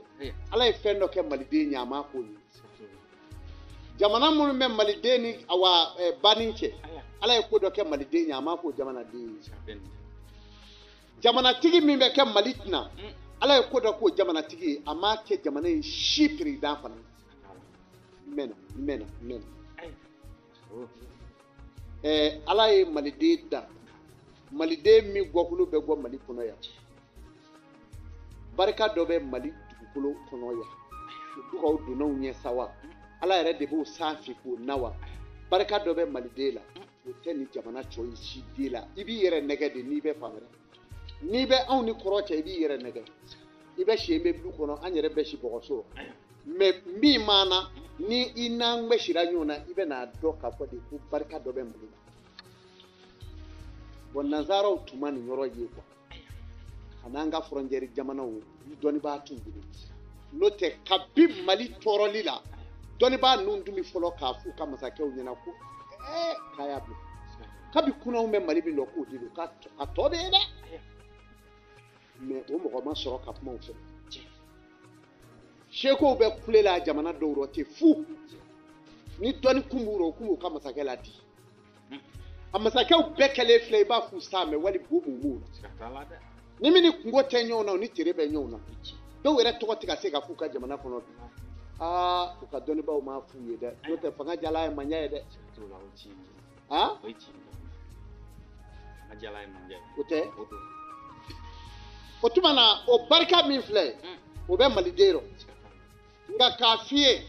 Speaker 2: ala ye fɛn dɔ kɛ maliden ye a m'a k'o ye jamana minnu bɛ maliden ni bani cɛ ala ye ko dɔ kɛ maliden ye a m'a k'o jamanaden ye jamanatigi min bɛ kɛ mali tɛna ala ye ko dɔ k'o jamanatigi ye a m'a kɛ jamana in si perezidan fana n mɛnna ala ye maliden da maliden min gɔkulu bɛ gɔ mali kɔnɔ yan barika dɔ bɛ mali dugukolo kɔnɔ yan dugaw donnaw ɲɛ sawa ala yɛrɛ de b'o sanfɛ k'o nawa barika dɔ bɛ maliden la o tɛ ni jamana cɔ ye si den la i b'i yɛrɛ nɛgɛ de n'i bɛ fan wɛrɛ n'i bɛ anw ni kɔrɔ cɛ i b'i yɛrɛ nɛgɛ i bɛ si bɛ du kɔnɔ an yɛrɛ bɛ si bɔgɔso mais min maana ni i n'an bɛ sira ɲɔgɔn na i bɛ n'a dɔn k'a fɔ de ko barika dɔ bɛ mali la bon nanzaraw tun ma nin yɔrɔ ye quoi a n'an ka frontière jamanaw dɔnnibaa t'u bolo n'o tɛ kabi mali tɔɔrɔli la dɔnnibaa ninnu tun bɛ fɔlɔ k'a f'u ka masakɛw ɲɛna ko k'a y'a bila kabi kunanw bɛ mali min dɔn k'o de don a tɔ bɛ ye dɛ mais o mɔgɔ ma sɔrɔ ka kuma o fɛ sekow bɛ kule la jamana dɔw rɔ ten fu ni dɔnni kun b'u rɔ u kun b'u ka masakɛ la di a masakɛw bɛɛ kɛlen filɛ i b'a f'u sa mɛ wali bo b'u la ni min ni kungo tɛ ɲɔgɔn na u ni tere bɛ ɲɔgɔn na dɔw yɛrɛ tɔgɔ tɛ ka se ka f'u ka jamana kɔnɔ bi u ka dɔnnibaaw m'a f'u ye dɛ n'o tɛ fanga jala ye manja ye dɛ o tɛ o tuma na o barika min filɛ o bɛ maliden rɔ nka k'a f'i ye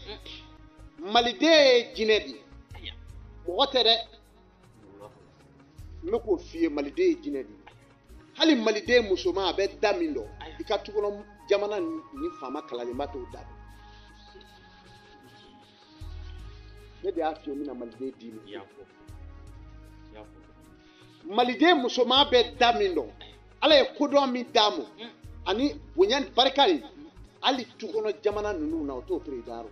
Speaker 2: maliden ye jinɛ de ye mɔgɔ tɛ dɛ n bɛ k'o f'i ye maliden ye jinɛ de ye hali maliden musoman a bɛ da min dɔn i ka tukɔnɔ jamana ni faama kalalenba t'o da dɔn ne de y'a f'i ye n bɛna maliden d'i ma maliden musoman bɛ da min dɔn ala ye kodɔn min d'a ma ani bonya ni barika ye hali tukɔnɔ jamana ninnu na o t'o président rɔ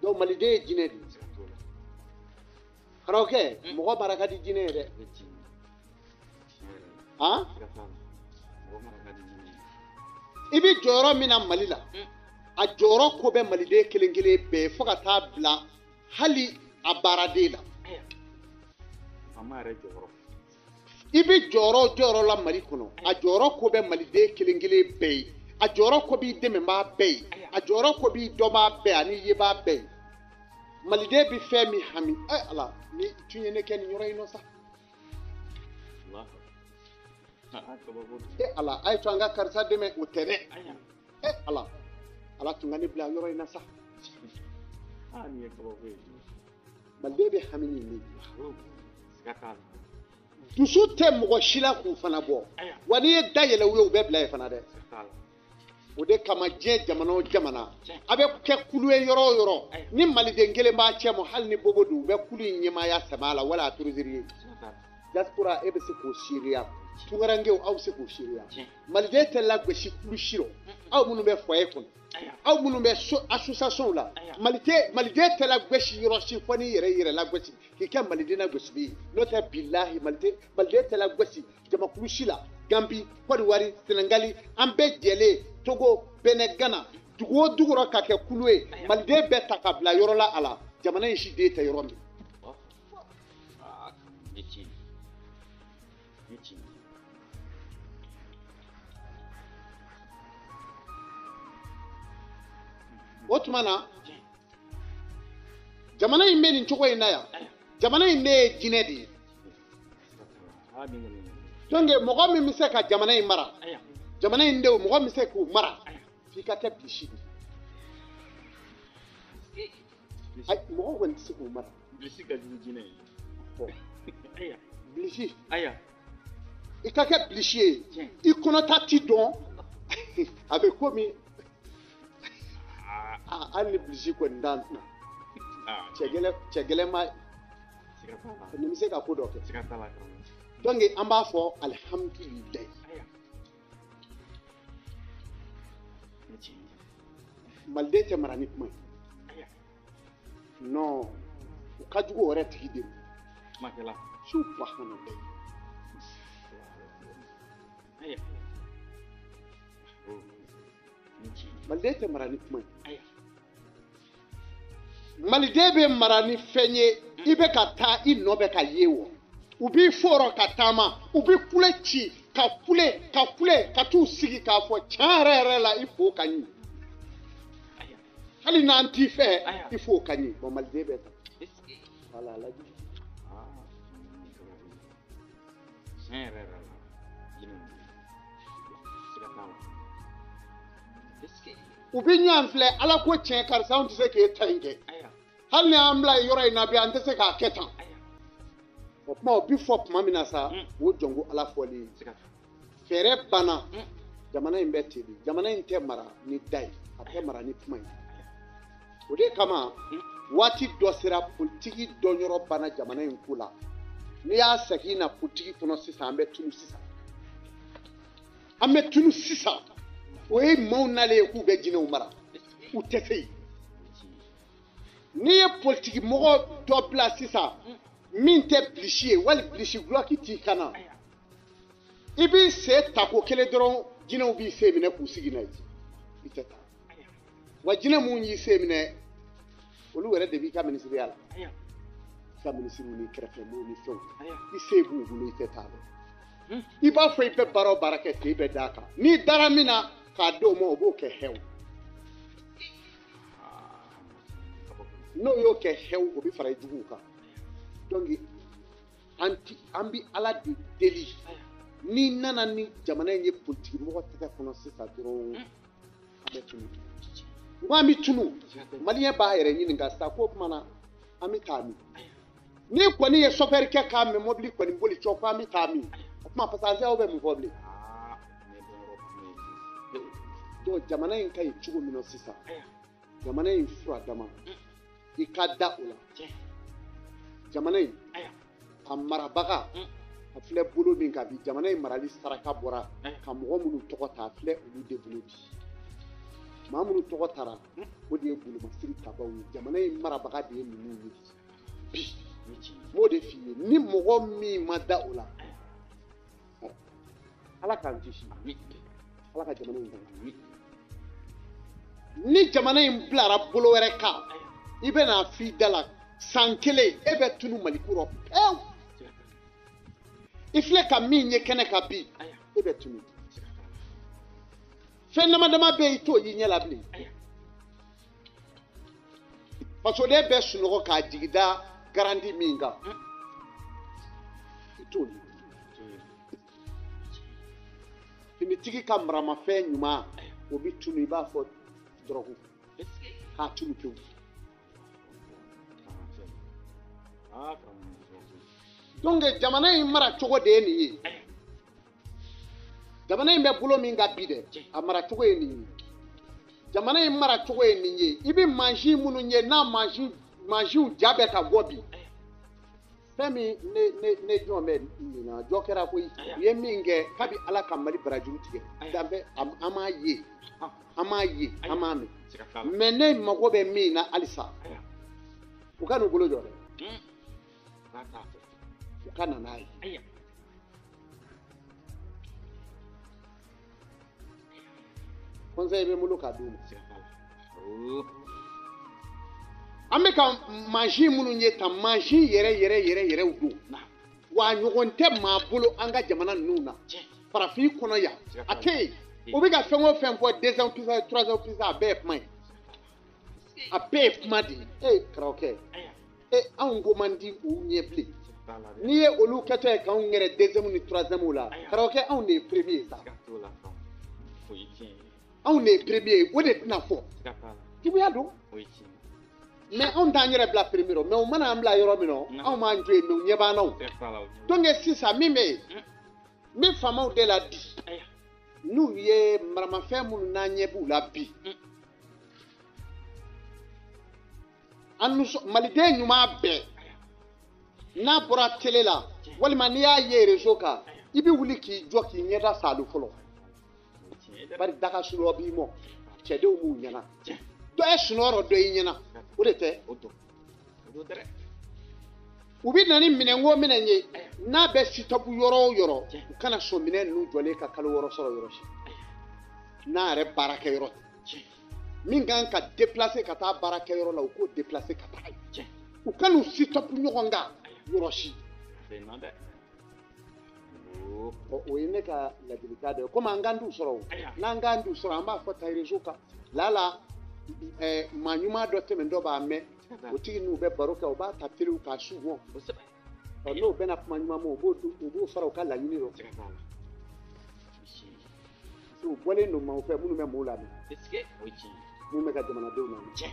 Speaker 2: donc maliden ye jinɛ de ye karamɔgɔkɛ mɔgɔ mara ka di jinɛ ye dɛ han i bɛ jɔyɔrɔ min na Mali la a jɔyɔrɔ ko bɛ maliden kelen kelen bɛɛ fo ka taa bila hali a baaraden la i bɛ jɔyɔrɔ la Mali kɔnɔ a jɔyɔrɔ ko bɛ maliden kelen kelen bɛɛ ye a jɔyɔrɔ ko b'i dɛmɛbaa bɛɛ ye a jɔyɔrɔ ko b'i dɔnbaa bɛɛ ani yebaa bɛɛ ye maliden bɛ fɛn min hami ala ni tun ye ne kɛ nin yɔrɔ in na sa ala a ye to an ka karisa dɛmɛ o tɛ dɛ ala tun ka ne bila yɔrɔ in na sa maliden bɛ hami ni ne dusu tɛ mɔgɔ si la k'u fana bɔ wa n'i ye da yɛlɛ u ye u bɛ bila ye fana dɛ o de kama diɲɛ jamana o jamana a bɛ kɛ kulu ye yɔrɔ o yɔrɔ ni maliden kelen b'a cɛ ma hali ni bobo don u bɛ kulu in ɲɛmaaya sɛmɛ a la wala a tourisiri ye diaspora e bɛ se k'o seereya tunkarankew aw bɛ se k'o seereya maliden tɛ lagosi kulu si rɔ aw minnu bɛ foyer kɔnɔ aw minnu bɛ association la maliden tɛ lagosi yɔrɔ si fɔ n'i yɛrɛ lagosi k'i kɛ maliden lagosibi ye n'o tɛ bilahi maliden tɛ lagosi jamakulu si la Gambie, Côte d'Ivoire, Sénégal, an bɛɛ jɛlen Togo, Benin, Ghana, dugu o dugu rɔ ka kɛ kulu ye maliden bɛɛ ta ka bila yɔrɔ la a la jamana in si den tɛ yɔrɔ min o tuma na jamana in bɛ nin cogo in na yan jamana in ne ye jinɛ de ye donc mɔgɔ min bɛ se ka jamana in mara jamana in denw mɔgɔ min bɛ se k'u mara f'i ka kɛ bilisi de ye mɔgɔ kɔni tɛ se k'u mara
Speaker 1: bilisi ka jugu jinɛ ye
Speaker 2: bilisi i ka kɛ bilisi ye i kɔnɔta ti dɔn a bɛ komi hali ni bilisi kɔni t'an tɛna cɛ gɛlɛn ma nin bɛ se ka ko dɔ kɛ donc an b'a fɔ alihamudulilayi maliden tɛ mara ni kuma ye non u ka jugu o yɛrɛ tigi de ma subhanalayi maliden tɛ mara ni kuma ye maliden bɛ mara ni fɛn ye i bɛ ka taa i nɔ bɛ ka ye wo u b'i fɔrɔ ka taama u bɛ kule ci ka kule ka t'u sigi k'a fɔ tiɲɛ yɛrɛ la i fo ka ɲi hali n'an t'i fɛ i fo ka ɲi bon maliden bɛ ta voilà lajɛ u bɛ ɲɔgɔn filɛ ala ko tiɲɛ karisa anw tɛ se k'e ta in kɛ hali ni an bila yɔrɔ in na bi an tɛ se k'a kɛ tan o kuma o bi fɔ tuma min na sa o jɔnko ala fɔli ye fɛɛrɛ banna jamana in bɛ ten de jamana in tɛ mara ni da ye a tɛ mara ni kuma ye o de kama waati dɔ sera politiki dɔnyɔrɔ banna jamana in ko la n'i y'a segin na politiki kɔnɔ sisan an bɛ tunu sisan o ye maaw nalen ye k'u bɛ jinɛw mara u tɛ se yen n'i ye politiki mɔgɔ dɔ bila sisan min tɛ bilisi ye wali bilisi gulɔki t'i kana i b'i se tako kelen dɔrɔn jinɛw b'i se minɛ k'u sigi n'a ye i tɛ taa wa jinɛ minnu y'i se minɛ olu yɛrɛ de b'i ka minisiriya la i ka minisiriw ni kɛrɛfɛmɔgɔw ni fɛnw i se b'u bolo i tɛ taa dɛ i b'a fɔ i bɛ baara o baara kɛ ten i bɛ d'a kan n'i dara min na k'a d'o ma o b'o kɛ hɛw n'o y'o kɛ hɛw o bɛ fara i juguw kan donc an bɛ ala de deli n'i nana ni jamana in ye politiki mɔgɔ tɛgɛ kɔnɔ sisan dɔrɔn an bɛ tunu Wami tunu maliye ba yɛrɛ ɲininka sa ko kumana an bɛ taa min ni kɔni ye chauffeur kɛ k'a mɛn mobili kɔni boli cɔ ko an bɛ taa min o tuma passager aw bɛ mun fɔ bilen donc jamana in ka ɲi cogo min na sisan jamana in fura dama I ka da o la jamana in a marabaga a filɛ bolo min kan bi jamana in marali saraka bɔra ka mɔgɔ minnu tɔgɔ ta a filɛ olu de bolo bi maa minnu tɔgɔ tara o de ye bolomasiri tabaw ye jamana in marabaga de ye ninnu ye bi m'o de f'i ye ni mɔgɔ min ma da o la ala k'an kisi ala ka jamana in kɔnɔ ni jamana in bilara bolo wɛrɛ kan I bɛna f'i da la san kelen e bɛ tunu malikɔrɔ pewu I filɛ ka min ye kɛnɛ kan bi e bɛ tunu fɛn dama bɛ I t'o y'i ɲɛ la bilen parce que ne bɛ sunɔgɔ k'a jigi da garanti min kan I t'o ye finitigi ka maramafɛn ɲuman o bɛ tunu I b'a fɔ dɔrɔgu k'a tunu pewu donc jamana in mara cogo de ye nin ye jamana in bɛ bolo min ka bi dɛ a mara cogo ye nin ye jamana in mara cogo ye nin ye I bɛ mansin minnu ye n'a mansinw ja bɛ ka bɔ bi fɛn min ne jɔn bɛ nin na jɔ kɛra koyi u ye min kɛ kabi ala ka Mali barajuru tigɛ danbɛ an m'a ye an m'a ye an m'a mɛn mais ne mago bɛ min na halisa u ka n'u bolo jɔ dɛ u ka na n'a ye conseil bɛ n bolo k'a d'u ma an bɛ ka mansin minnu ye tan mansin yɛrɛw don wa ɲɔgɔn tɛ maa bolo an ka jamana ninnu na farafin kɔnɔ yan a tɛ yen o bɛ ka fɛn o fɛn fɔ 2 ans plus 3 ans plus a bɛɛ ye kuma ye a bɛɛ ye kuma de ye karamɔgɔkɛ anw ko man di u ɲɛ bilen n'i ye olu kɛtɔ ye k'anw yɛrɛ 2e ni 3e la karamɔgɔkɛ anw de ye premier ye sa anw de ye premier ye o de tɛna fɔ juguya don mais anw t'an yɛrɛ bila premier mais u mana an bila yɔrɔ min na anw m'an jɔ yen mais u ɲɛ b'an na donc sisan min bɛ yen n bɛ faamaw de la di n'u ye maramafɛn minnu n'an ɲɛ b'u la bi maliden ɲuman bɛɛ n'a bɔra télé la walima n'i y'a ye réseau kan I bɛ wuli k'i jɔ k'i ɲɛda salo fɔlɔ bari daga sunɔgɔ b'i mɔ cɛdenw b'u ɲɛna dɔ ye sunɔgɔ dɔ y'i ɲɛna o de tɛ u bɛ na ni minɛnko minɛn ye n'a bɛ sitabu yɔrɔ o yɔrɔ u kana sɔn minɛn ninnu jɔlen ka kalo 6 sɔrɔ yɔrɔ si n'a yɛrɛ baarakɛ yɔrɔ min kan ka déplacer ka taa baarakɛyɔrɔ la u k'o déplacer ka taa yen u kan'u sitabu ɲɔgɔn kan yɔrɔ si o ye ne ka ladilikan dɛ komi an kan t'u sɔrɔ n'an kan t'u sɔrɔ an b'a fɔ ta réseau kan lala maa ɲuman dɔ tɛmɛ dɔ b'a mɛn o tigi n'u bɛ baro kɛ u b'a ta telew k'a suivre n'o bɛna kuma ɲuman ma u b'o fara u ka laɲini rɔ u bɔlen don maaw fɛ minnu bɛ maaw lamɛn minnu bɛ ka jamanadenw lamɛn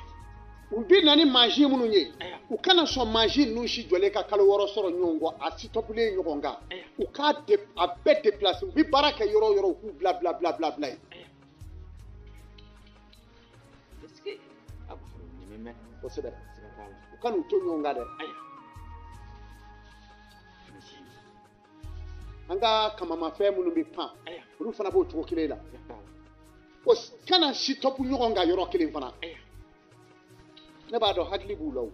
Speaker 2: u bɛ na ni mansin minnu ye u kana sɔn mansin ninnu si jɔlen ka kalo 6 sɔrɔ ɲɔgɔn kɔ a si tɔpɔlen ɲɔgɔn kan u k'a a bɛɛ déplacer u bɛ baara kɛ yɔrɔ o yɔrɔ u k'u bila yen kosɛbɛ u kan'u to ɲɔgɔn kan dɛ an ka kamamafɛn minnu bɛ pan olu fana b'o cogo kelen la o kana si tɔpu ɲɔgɔn kan yɔrɔ kelen fana ne b'a dɔn hakili b'u la u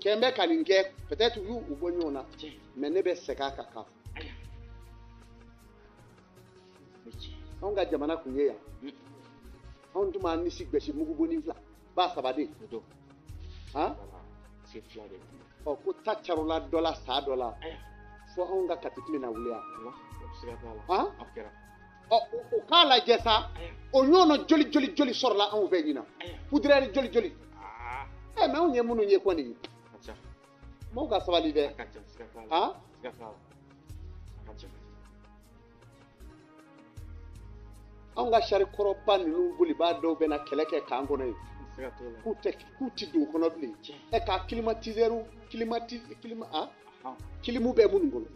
Speaker 2: kɛn bɛ ka nin kɛ peut-être u y'u bɔ ɲɔgɔn na mais ne bɛ segin a kan k'a fɔ anw ka jamana kun ye yan anw tun b'an nisi gosi muguboni 2 ba 3 de han ko ta carola dɔ la sa dɔ la fo anw ka katitile na wuli yan han o k'a lajɛ sa o ɲɔgɔnna joli sɔrɔla anw fɛ ɲinan poudreur joli mais anw ye minnu ye kɔni maaw ka sabali dɛ han an ka sari kɔrɔba ninnu bolibaa dɔw bɛ na kɛlɛ kɛ k'an kɔnɔ yen k'u ti don o kɔnɔ bilen ka climatiseur kilimu bɛ minnu bolo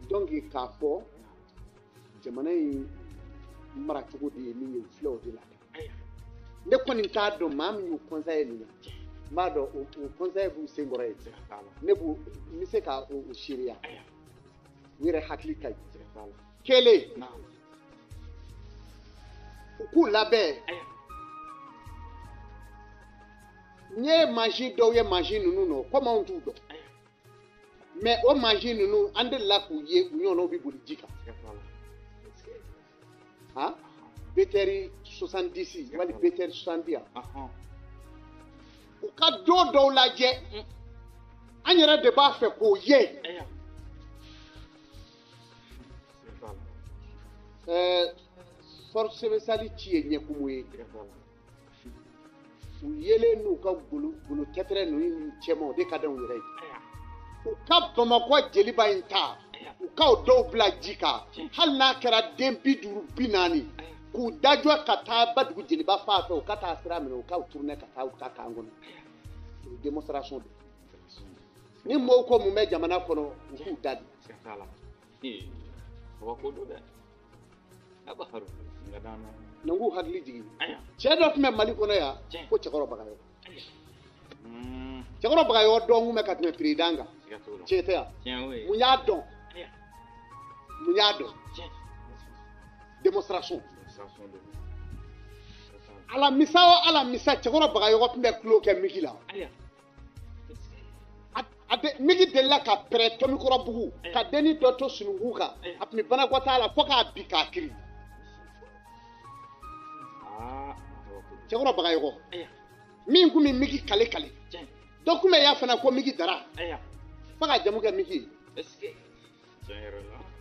Speaker 2: donc k'a fɔ jamana in mara cogo de ye min ye filɛ o de la ne kɔni t'a dɔn maa min y'u conseiller nin na n b'a dɔn o conseiller b'u sen kɔrɔ yen ne bɛ se ka o seereya u yɛrɛ hakili ka ɲi kelen u k'u labɛn n ye mansin dɔw ye mansin ninnu nɔ komi anw t'u dɔn mais o mansin ninnu an delila k'u ye u ɲɔgɔnnaw bɛ boli ji kan BTR 70 wali BTR 70 u ka don dɔw lajɛ an yɛrɛ de b'a fɛ k'o ye force spéciale ci ye ɲɛkumu ye u yelen n'u ka golo kɛtɛrɛ ninnu cɛman o de ka di u yɛrɛ ye u ka Bamakɔ jeliba in ta u ka o dɔw bila ji kan hali n'a kɛra den 50 40 k'u dajɔ ka taa Badugu jeliba fan fɛ u ka taa sira minɛ u ka tourner ka taa u ta kan kɔnɔ o démonstration don ni mɔɔw ko mun bɛ jamana kɔnɔ u k'u da di nangu hakili jigin cɛ dɔ tun bɛ Mali kɔnɔ yan ko Cɛkɔrɔ Bagayɔrɔ Cɛkɔrɔ Bagayɔrɔ dɔn kun bɛ ka tɛmɛ président kan tiɲɛ tɛ yan mun y'a dɔn démonstration alamisa o alamisa Cɛkɔrɔ Bagayɔrɔ tun bɛ tulo kɛ migi la migi delila ka pɛrɛ Tomikɔrɔ bugu ka denni dɔ to sununkun kan a tun bɛ banakɔtaa la fo k'a bi k'a kiri Cɛkɔrɔ Bagayɔrɔ min kun bɛ migi kale dɔ kun bɛ y'a fana ko migi dara fo ka jamu kɛ migi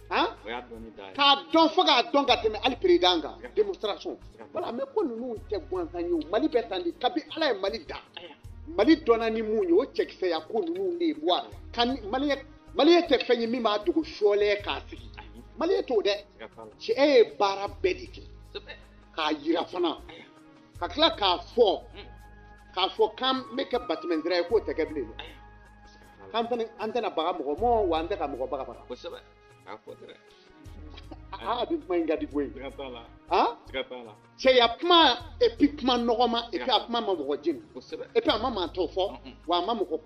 Speaker 2: k'a dɔn fo k'a dɔn ka tɛmɛ hali président kan démonstration voilà mais ko ninnu tɛ gansan ye o Mali bɛ tan de kabi Ala ye Mali da Mali dɔnna ni mun ye o cɛkisɛya ko ninnu de ye bɔ a la Maliyɛn tɛ fɛn ye min b'a dogo sɔɔlɛ k'a sigi Maliyɛn t'o dɛ cɛ e ye baara bɛɛ de kɛ k'a yira fana ka tila k'a fɔ k'an bɛ kɛ batimɛnsira ye k'o tɛ kɛ bilen dɛ an tɛna baga mɔgɔ mɔ wa an tɛ ka mɔgɔ baga a bi kuma in ka di koyi cɛya kuma et puis kuma nɔgɔma et puis a kuma ma mɔgɔ jeni et puis a ma maa tɔ fɔ wa a ma mɔgɔ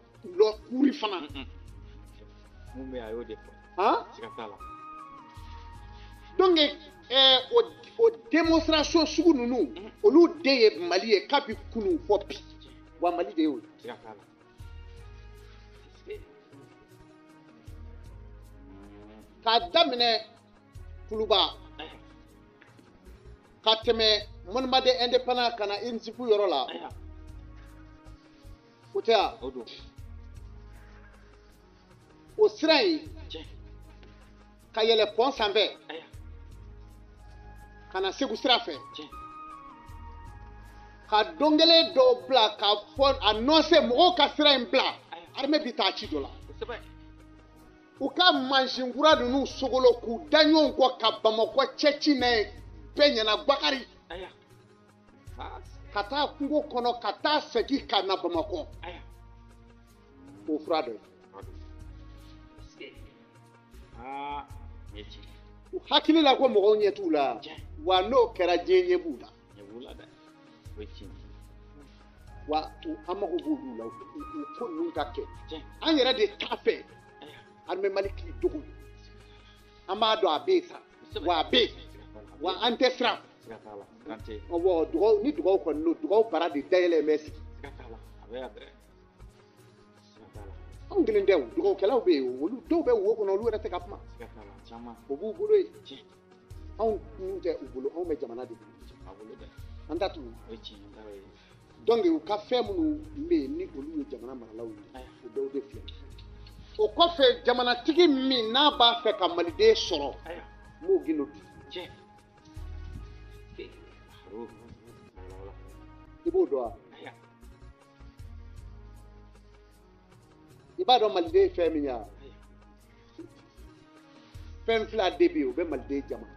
Speaker 2: kuri fana donc o démonstration sugu ninnu olu de ye Mali ye kabi kunu fɔ bi wa Mali de ye o ye k'a daminɛ Kuluba ka tɛmɛ Monument de l'Indépendance ka na INSIP yɔrɔ la o tɛ yan o sira in ka yɛlɛ pont sanfɛ ka na Segu sira fɛ ka dɔnkɛlen dɔw bila ka fɔ annoncer mɔgɔw ka sira in bila armée bi taa ci dɔ la u ka mansin kura ninnu sogolo k'u da ɲɔgɔn kɔ ka Bamakɔ cɛci n'a ye bɛɛ ɲɛna Bakari ka taa kungo kɔnɔ ka taa segin ka na Bamakɔ o fura dɔ ye u hakili la ko mɔgɔw ɲɛ t'u la wa n'o kɛra diɲɛ ɲɛ b'u la wa an mago b'olu la u ko ninnu ka kɛ an yɛrɛ de t'a fɛ armée Mali k'i dogo an b'a dɔn a bɛ yen sa wa a bɛ yen wa an tɛ siran ni dugawu kɔni don dugawu bara de dayɛlɛ bɛ sigi anw kelen tɛ o dugawukɛlaw bɛ yen olu dɔw bɛ wo kɔnɔ olu yɛrɛ tɛ ka kuma o b'u bolo yen anw kun tɛ u bolo anw bɛ jamana de bolo an ta t'u donc u ka fɛn minnu bɛ yen ni olu ye jamana maralaw ye o dɔw de filɛ o kɔfɛ jamanatigi min n'a b'a fɛ ka maliden sɔrɔ m'o gindo di i b'o dɔn wa i b'a dɔn maliden ye fɛn min ye fɛn fila de bɛ yen o bɛ maliden jama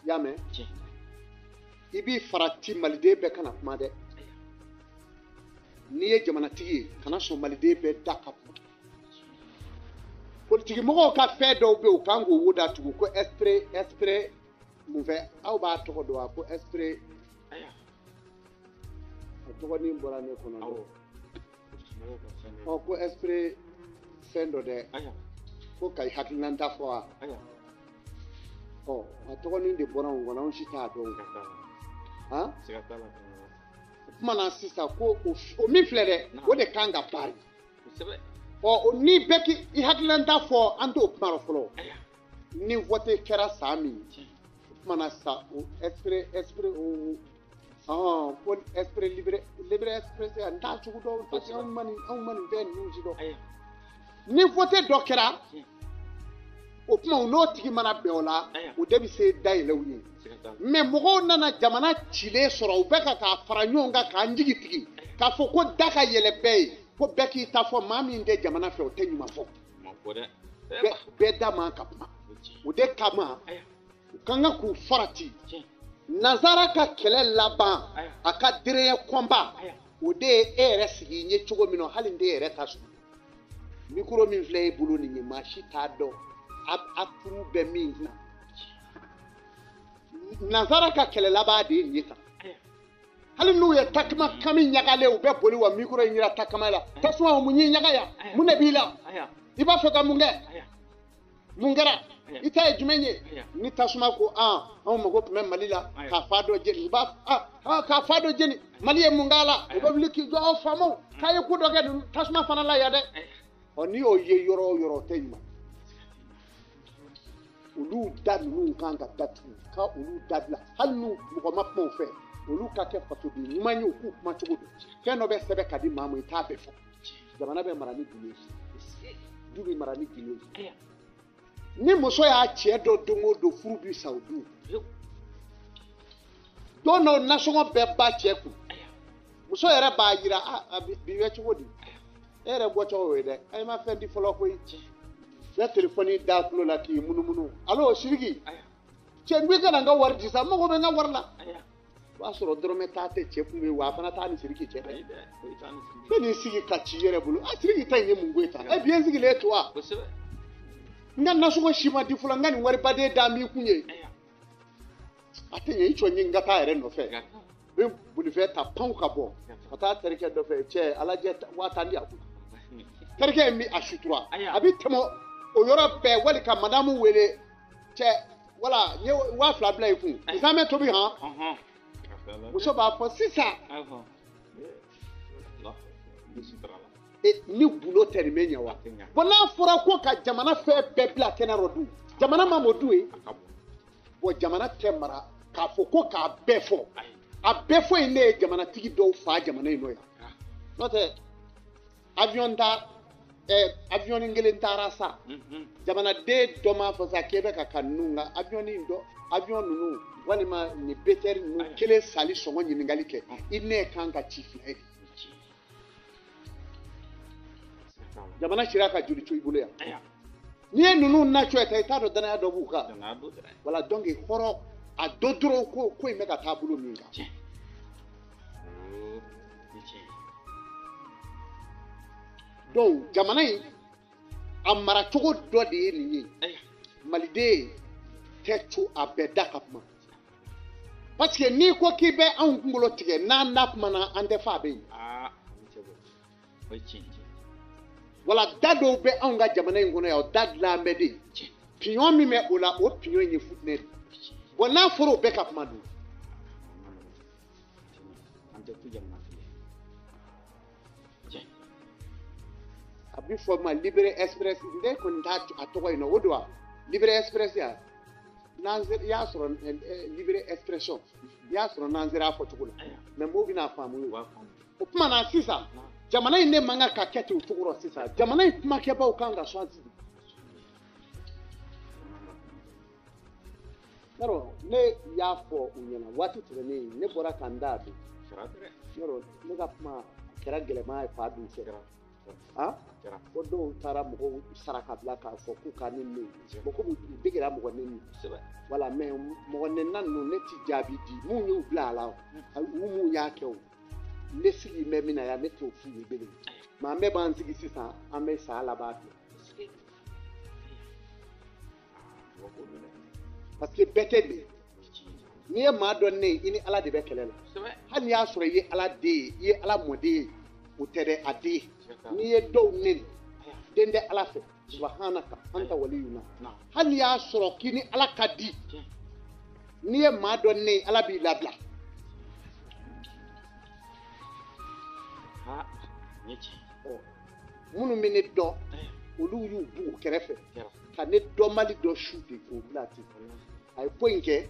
Speaker 2: y'a mɛn i b'i farati maliden bɛɛ kana kuma dɛ n'i ye jamanatigi ye kana sɔn maliden bɛɛ da ka kuma politiki mɔgɔw ka fɛn dɔw bɛ yen u kan k'o wo datugu ko esprit mun fɛ aw b'a tɔgɔ dɔn wa ko esprit a tɔgɔnin bɔra ne kɔnɔ dɛ ko esprit fɛn dɔ dɛ ko ka hakilinanta fɔ wa a tɔgɔnin de bɔra n kɔnɔ anw si t'a dɔn o kuma na sisan ko o min filɛ dɛ o de kan ka baari ni bɛɛ k'i hakilinanta fɔ an t'o kuma rɔ fɔlɔ ni vote kɛra san min o kuma na sa o esprit ko esprit libre express an t'a cogo dɔn parce que anw ma nin fɛn ninnu si dɔn ni vote dɔ kɛra o kuma n'o tigi mana bɛn o la o de bɛ se dayɛlɛw ye mais mɔgɔw nana jamana cilen sɔrɔ u bɛ ka k'a fara ɲɔgɔn kan k'an jigi tigi k'a fɔ ko da ka yɛlɛ bɛɛ ye ko bɛɛ k'i ta fɔ maa min tɛ jamana fɛ o tɛ ɲuman fɔ bɛɛ da man ka kuma o de kama u kan ka k'u farati nanzara ka kɛlɛ laban a ka dereyɛ kɔnba o de ye e yɛrɛ sigi n ye cogo min na hali n de yɛrɛ ta sɔrɔ mikoro min filɛ e bolo nin ye maa si t'a dɔn a furu bɛ min na nanzara ka kɛlɛ laban de ye nin ye tan hali n'u ye takuma kami ɲagalen u bɛ boli wa mikoro in yira takama la tasuma mun y'i ɲaga ya mun de b'i la i b'a fɛ ka mun kɛ mun kɛra i ta ye jumɛn ye ni tasuma ko anw mago tun bɛ mali la k'a fa dɔ jeni u b'a k'a fa dɔ jeni mali ye mun k'a la u bɛ wuli k'i jɔ aw faamaw k'a ye ko dɔ kɛ tasuma fana la yan dɛ n'i y'o ye yɔrɔ o yɔrɔ o tɛ ɲuman olu da ninnu kan ka datugu ka olu dabila hali n'u mɔgɔ ma kuma u fɛ olu ka kɛ fasoden ɲuman ye u k'u kuma cogo don fɛn dɔ bɛ sɛbɛn ka di maa ma i t'a bɛɛ fɔ jamana bɛ mara ni gundo ye du bɛ mara ni gundo ye ni muso y'a cɛ dɔ don o don furu bi sa o dun don dɔw nasɔngɔ bɛɛ ba cɛ kun muso yɛrɛ b'a yira bi bɛ cogo di e yɛrɛ bɔ cogo ye dɛ e ma fɛn di fɔlɔ koyi ne telefɔni da tulo la k'i munumunu alo Sidiki cɛ n bɛ ka na n ka wari di sa n mago bɛ n ka wari la o b'a sɔrɔ dɔrɔmɛ taa tɛ cɛ kun bɛ wa a fana t'a ni Sidiki cɛ dɛ bɛ n'i sigi ka ci yɛrɛ bolo Sidiki ta in ye mun ko ye tan e bi n sigilen to wa n ka nasɔngɔ si ma di fɔlɔ n ka nin waribaden da min kun ye a tɛ ɲɛ i cɔ n ka taa yɛrɛ nɔfɛ n bɛ bolifɛn ta panw ka bɔ ka taa terikɛ dɔ fɛ cɛ alajɛ 1000 di a kun terikɛ in bɛ a sutura a bɛ tɛmɛ o yɔrɔ bɛɛ wali ka madamu wele cɛ wala n ye 2000 bila i kun i kan bɛ tobi han muso b'a fɔ sisan ni gundo tɛ nin bɛ ɲɛ wa bon n'a fɔra ko ka jamana fɛn bɛɛ bila kɛnɛ dɔ dun jamana ma m'o dun ye bon jamana tɛ mara k'a fɔ ko k'a bɛɛ fɔ a bɛɛ fɔ in ne ye jamanatigi dɔw fa jamana in nɔ yan n'o tɛ avion avion kelen taara sa jamanaden dɔ m'a fɔ sa k'e bɛ ka ka ninnu nka avion ninnu walima nin BTR ninnu kelen sali sɔngɔ ɲininkali kɛ i ne kan ka ci fila ye jamana sira ka joli to i bolo yan n'i ye ninnu nacɔ ta i t'a dɔn danaya dɔ b'u kan wala donc hɔrɔn a dɔ dɔrɔn ko in bɛ ka taa bolo min kan donc jamana in a maracogo dɔ de ye nin ye maliden tɛ to a bɛɛ da ka kuma parce que n'i ko k'i bɛ anw kunkolo tigɛ n'an da kumana an tɛ fa a bɛ yen wala da dɔw bɛ anw ka jamana in kɔnɔ yan o da dilan bɛ de piɲɔn min bɛ o la o piɲɔn in ye futinɛ de bon n'a fɔra o bɛɛ ka kuma dun a bɛ fɔ ma libre express ne kɔni t'a a tɔgɔ in na o don wa libre express ya nanzɛ i y'a sɔrɔ libre expression i y'a sɔrɔ nanzɛ a fɔ cogo la mais mɔgɔw bɛna faamu ye o kuma na sisan jamana in ne man kan ka kɛ ten o cogo la sisan jamana in kumakɛbaaw kan ka choisir yɔrɔ ne y'a fɔ u ɲɛna waati tɛmɛnen ne bɔra ka n da don yɔrɔ ne ka kuma kɛra gɛlɛman ye fa dun fɛ ah ko dɔw taara mɔgɔw saraka bila k'a fɔ k'u ka ne ne bon ko u degera mɔgɔ ne voilà mais mɔgɔ ne na ninnu ne ti jaabi di mun y'u bila a la o mun y'a kɛ o ne sigi bɛ min na yan ne t'o f'u ye bilen mais an bɛɛ b'an sigi sisan an bɛ sa laban kɛ parce que bɛɛ tɛ de n'i ye maa dɔn ne ye i ni ala de bɛ kɛlɛ la hali n'i y'a sɔrɔ i ye ala den ye i ye ala mɔden ye o tɛ dɛ a den n'i ye dɔw neni den tɛ ala fɛ subhanaka anta waliyuna hali n'i y'a sɔrɔ k'i ni ala ka di n'i ye maa dɔn ne ye ala b'i labila minnu bɛ ne dɔn olu y'u bugu kɛrɛfɛ ka ne dɔnbali dɔ su de k'o bila ten a ye ko in kɛ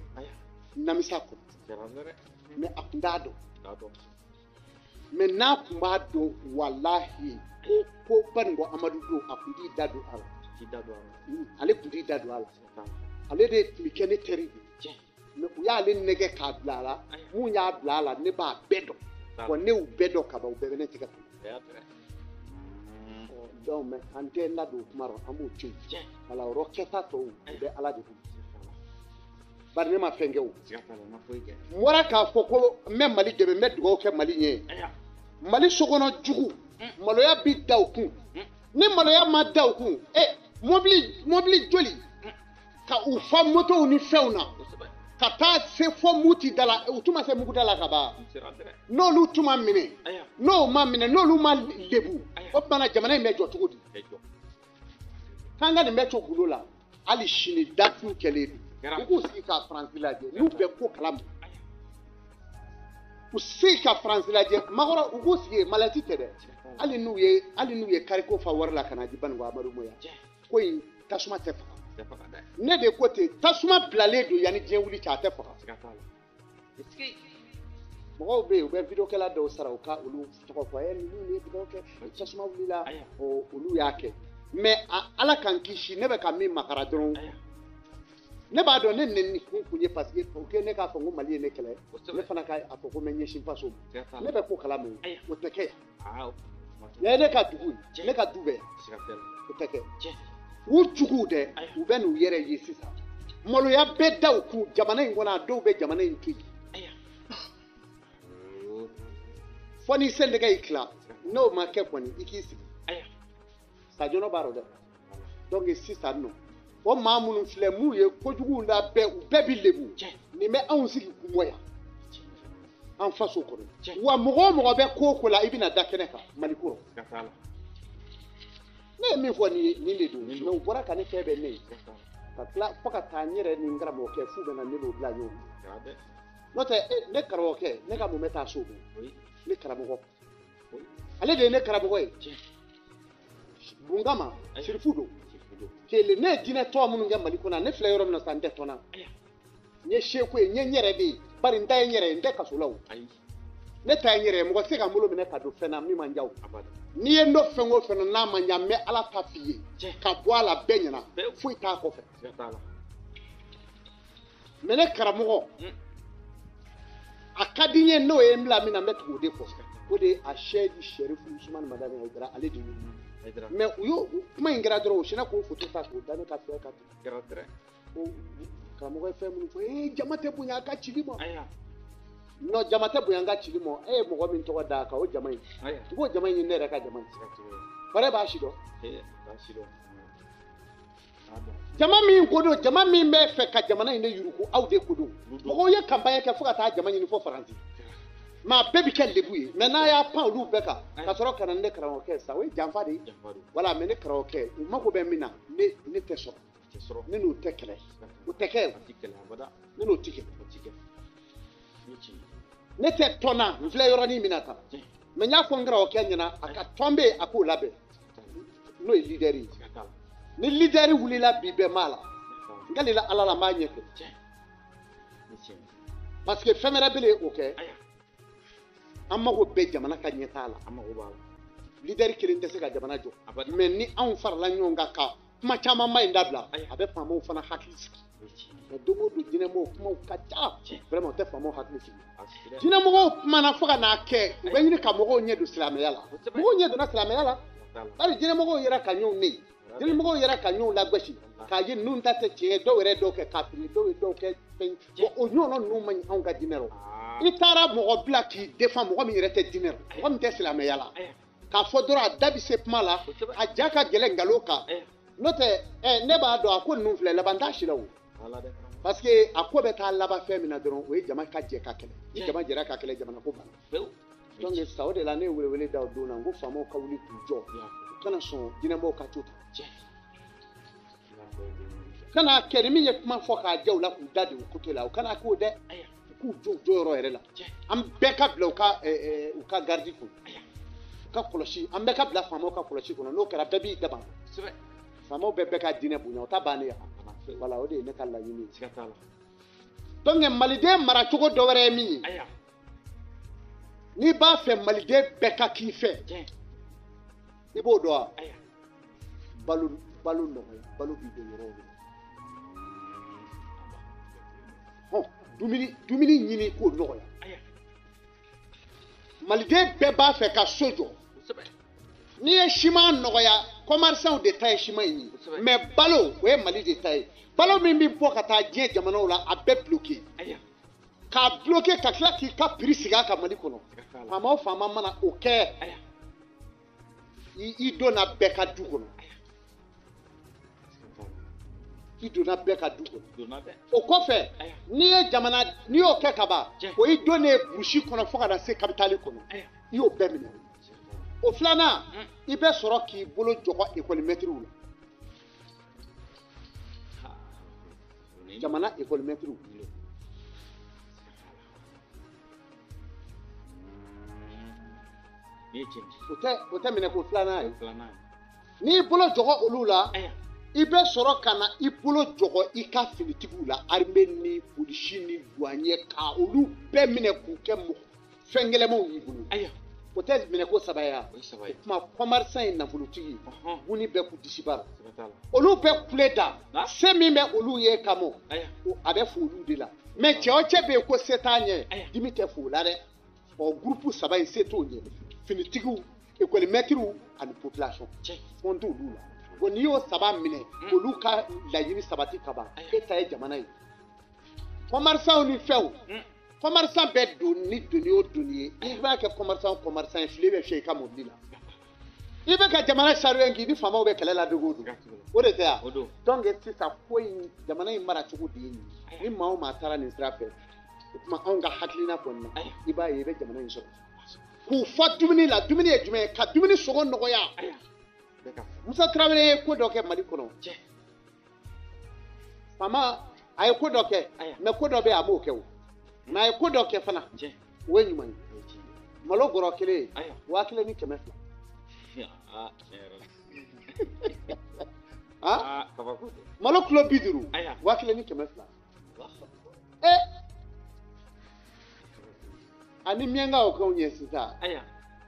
Speaker 2: namisa kɔnɔ mais a tun t'a dɔn mais n'a tun b'a dɔn walahi ko banigo amadu don a tun t'i da don a la ale tun t'i da don a la ale de tun bɛ kɛ ne teri de mais u y'ale nɛgɛ k'a bila a la mun y'a bila a la ne b'a bɛɛ dɔn wa ne y'u bɛɛ dɔn kaban u bɛɛ bɛ ne tigɛ donc mais an tɛ n da don o kuma rɔ an b'o to yen wala o yɔrɔ kɛta tɔw u bɛ ala de bolo bari ne ma fɛn kɛ o n bɔra k'a fɔ ko n bɛ mali dɛmɛ n bɛ dugawu kɛ mali ɲɛ mali sokɔnɔ jugu maloya bi da u kun ni maloya ma da u kun mobili joli ka u fa motow ni fɛnw na ka taa se fɔ muti da la u tun ma se mugu da la ka ban n'olu tun ma minɛ n'o ma minɛ n'olu ma lebu o tuma na jamana in bɛ jɔ cogo di k'an ka nin bɛ to gulo la hali sini datu kɛlen don u k'u sigi ka faransi lajɛ n'u bɛ ko kalama u sigi ka faransi lajɛ makɔrɔ u k'u sigi malɛti tɛ dɛ hali n'u ye kariko fa wari la ka na di banigo amadu ma yan ko in tasuma tɛ faga ne de ko ten tasuma bilalen don yanni diɲɛ wuli cɛ a tɛ faga mɔgɔw bɛ yen u bɛ vidéokɛla dɔw sara u ka olu tɔgɔ fɔ ninnu ye dugawu kɛ tasuma wulila olu y'a kɛ mais ala k'an kisi ne bɛ ka min makara dɔrɔn ne b'a dɔn ne nɛni kun ye parce que pour que ne k'a fɔ ko mali ye ne kɛlɛ ne fana k'a fɔ ko n bɛ ɲɛsin faso ma ne bɛ ko kalama o tɛ kɛ yan ne ka dugu ne ka du bɛ yan o tɛ kɛ u juguw dɛ u bɛ n'u yɛrɛ ye sisan maloya bɛɛ da u kun jamana in kɔnɔ a dɔw bɛ jamana in to yen fɔ ni sendɛgɛ y'i tila n'o ma kɛ kɔni i k'i sigi sajɔnɔ b'a rɔ dɛ donc sisan nɔ o maa minnu filɛ m'u ye kojuguw la bɛɛ u bɛɛ bi lebu nin bɛ anw sigi kunbɔ yan an faso kɔnɔ wa mɔgɔ o mɔgɔ bɛ ko o ko la i bɛna da kɛnɛ kan mali ko rɔ ne ye min fɔ nin de don mais u bɔra ka ne fɛn bɛɛ ne ye ka tila fo ka taa n yɛrɛ ni n karamɔgɔkɛ f'u bɛna ne n'o bila ɲɔgɔn kan n'o tɛ ne karamɔgɔkɛ ne ka mun bɛ taa so bɔ ne karamɔgɔ ale de ye ne karamɔgɔ ye bungama sirifu don kele ne ye jinɛ tɔ minnu kɛ mali kɔnɔ ne filɛ yɔrɔ min na sisan n tɛ tɔnna n ye seko ye n ye n yɛrɛ de ye bari n ta ye n yɛrɛ ye n tɛ kaso la o ne ta ye n yɛrɛ ye mɔgɔ tɛ se ka n bolo minɛ ka don fɛn na min man diya o n'i ye n dɔ fɛn o fɛn n'a man ɲa n bɛ ala ta f'i ye ka bɔ a la bɛɛ ɲɛna foyi t'a kɔfɛ mais ne karamɔgɔ a ka di n ye n'o ye n bila min na n bɛ tugu o de fɔ o de ye a sɛdi sɛrifu usumani madani hayidara ale de y'o mais u y'o kuma in kɛra dɔrɔn o sinna k'o foto ta k'o da ne ka fɛn ka ten ko karamɔgɔ ye fɛn minnu fɔ jama tɛ bonya a ka cili ma non jama tɛ bonya an ka cili ma e ye mɔgɔ min tɔgɔ da a kan o jama in i b'o jama in ye ne yɛrɛ ka jama in bare b'a si dɔn jama min ko don jama min bɛ fɛ ka jamana in de yuruku aw de ko don mɔgɔw ye campagne kɛ fo ka taa jama ɲini fo faransi mais a bɛɛ bi kɛ lebu ye mais n'a y'a pan olu bɛɛ kan ka sɔrɔ ka na ne karamɔgɔkɛ sa o ye janfa de ye voilà mais ne karamɔgɔkɛ u mago bɛ min na ne tɛ sɔrɔ ne n'o tɛ kɛlɛ o tɛ kɛ ne n'o ti kɛ ne tɛ tɔnna n filɛ yɔrɔnin min na tan mais n y'a fɔ n karamɔgɔkɛ ɲɛna a ka tɔn bɛ yen a k'o labɛn n'o ye leader ye ni leader wulila bi bɛɛ maa la n kɛlɛla ala la n b'a ɲɛfɛ parce que fɛn wɛrɛ bɛ o kɛ an mago bɛɛ jamana ka ɲɛ t'a la leader kelen tɛ se ka jamana jɔ mais ni anw farala ɲɔgɔn kan ka kuma caman ba in dabila a bɛ faamaw fana hakili sigi mais don o don jinɛmɔgɔw kumaw ka ca vraiment o tɛ faamaw hakili sigi jinɛmɔgɔw kumana fo ka n'a kɛ u bɛ ɲini ka mɔgɔw ɲɛ don silamɛya la mɔgɔw ɲɛ donna silamɛya la bari jinɛmɔgɔw yɛrɛ ka ɲɔw ne jinɛmɔgɔw yɛrɛ ka ɲɔw lagosi k'a ye ninnu ta tɛ tiɲɛ dɔw yɛrɛ dɔw kɛ kafiri dɔw ye dɔw kɛ fɛn bon o ɲɔgɔnna ninnu man ɲi anw ka diinɛ rɔ i taara mɔgɔ bila k'i défend mɔgɔ min yɛrɛ tɛ diinɛ rɔ mɔgɔ min tɛ silamɛya la k'a fɔ dɔrɔn a da bɛ se kuma la a ja ka gɛlɛn nkalon kan n'o tɛ ne b'a dɔn a ko ninnu filɛ laban t'a si la o parce que a ko bɛ taa laban fɛn min na dɔrɔn o ye jama ka jɛ ka kɛlɛ ni jama jɛra ka kɛlɛ jamana ko banna donc sa o de la ne ye welewele da o don na n ko faamaw ka wuli k'u jɔ u kana sɔn jinɛmɔgɔw ka to tan kana kɛ ni min ye kuma fɔ k'a diya u la k'u da don u koto la u kana k'o dɛ u k'u jɔ u jɔyɔrɔ yɛrɛ la an bɛɛ ka bila u ka garidi kɔnɔ u ka kɔlɔsi an bɛɛ ka bila faamaw ka kɔlɔsi kɔnɔ n'o kɛra bɛɛ b'i daban faamaw bɛɛ bɛɛ ka diinɛ bonya o ta bannen ya voilà o de ye ne ka laɲini ye donc maliden maracogo dɔ wɛrɛ ye min ye n'i b'a fɛ maliden bɛɛ ka k'i fɛ i b'o dɔn wa balo nɔgɔya balo b'i don yɔrɔ o dumuni ɲini k'o nɔgɔya maliden bɛɛ b'a fɛ ka so jɔ n'i ye siman nɔgɔya commerçants de ta ye siman in ye mais balo o ye Mali de ta ye balo min bɛ bɔ ka taa diɲɛ jamanaw la a bɛɛ bloqué k'a bloqué ka tila k'i ka prix sigi a kan Mali kɔnɔ faama o faama mana o kɛ i donna bɛɛ ka du kɔnɔ i donna bɛɛ ka du kɔnɔ o kɔfɛ n'i y'o kɛ ka ban o y'i donnen burusi kɔnɔ fo ka na se capitale kɔnɔ i y'o bɛɛ minɛ o filanan i bɛ sɔrɔ k'i bolo jɔgɔ école maîtriw la jamana école maîtriw o tɛ minɛ ko filanan ye n'i bolo jɔgɔ olu la i bɛ sɔrɔ ka na i bolo jɔgɔ i ka finitigiw la armée ni polisi ni douanier ka olu bɛɛ minɛ k'u kɛ fɛn gɛlɛmanw y'i bolo o tɛ minɛ ko saba ye o kuma commerçant ye nafolotigi buni bɛɛ k'u disi bara olu bɛ kule da se min bɛ olu ye kamo a bɛ fo olu de la mais cɛ o cɛ bɛ yen ko se t'a ɲɛ dimi tɛ fo o la dɛ ɔ groupe saba in se t'o ɲɛ finitigiw école maîtriw ani population fɛn t'olu la bon n'i y'o saba minɛ olu ka laɲini sabati ka ban e ta ye jamana ye commerçant ni fɛnw commerçant bɛɛ don ni doni o doni ye i b'a kɛ commerçant ye fili bɛ fiyɛ i ka mobili la i bɛ ka jamana sariya k'i ni faamaw bɛ kɛlɛ la dogo don o de tɛ yan donc sisan ko in jamana in mara cogo de ye nin ni maa o maa taara nin sira fɛ o tuma anw ka hakilina kɔni na i b'a ye i bɛ jamana in sɔrɔ k'u fɔ dumuni la dumuni ye jumɛn ye ka dumuni sogo nɔgɔya Musa Tarawele ye ko dɔ kɛ Mali kɔnɔ faama a ye ko dɔ kɛ mais ko dɔ bɛ yen a m'o kɛ o mais a ye ko dɔ kɛ fana o ye ɲuman ye malo bɔrɔ kelen 1,200 malo kilo 50 1,200 ani miɛnka o kɛnw ye sisan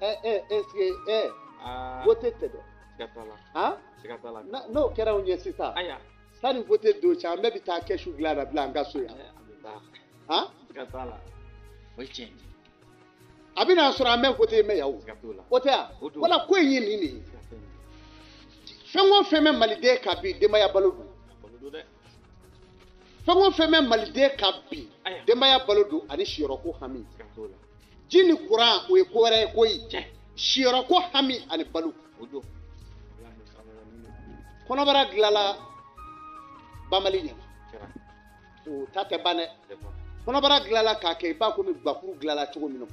Speaker 2: est-ce que vote tɛ dɔn n'o kɛra o ɲɛ sisan sani vote don cɛ an bɛɛ bɛ taa kɛsu dilan na bila an ka so yan a bɛna sɔrɔ an bɛ vote mɛ yan o tɛ yan wala ko in ye nin de ye fɛn o fɛn bɛ maliden kan bi denbaya balo don fɛn o fɛn bɛ maliden kan bi denbaya balo don ani siyɔrɔko hami ji ni kuran o ye ko wɛrɛ ye koyi siyɔrɔko hami ani balo kɔnɔbara dilanla bamali ɲɛna o ta tɛ ban dɛ kɔnɔbara dilanla k'a kɛ i b'a komi guwakuru dilanla cogo min na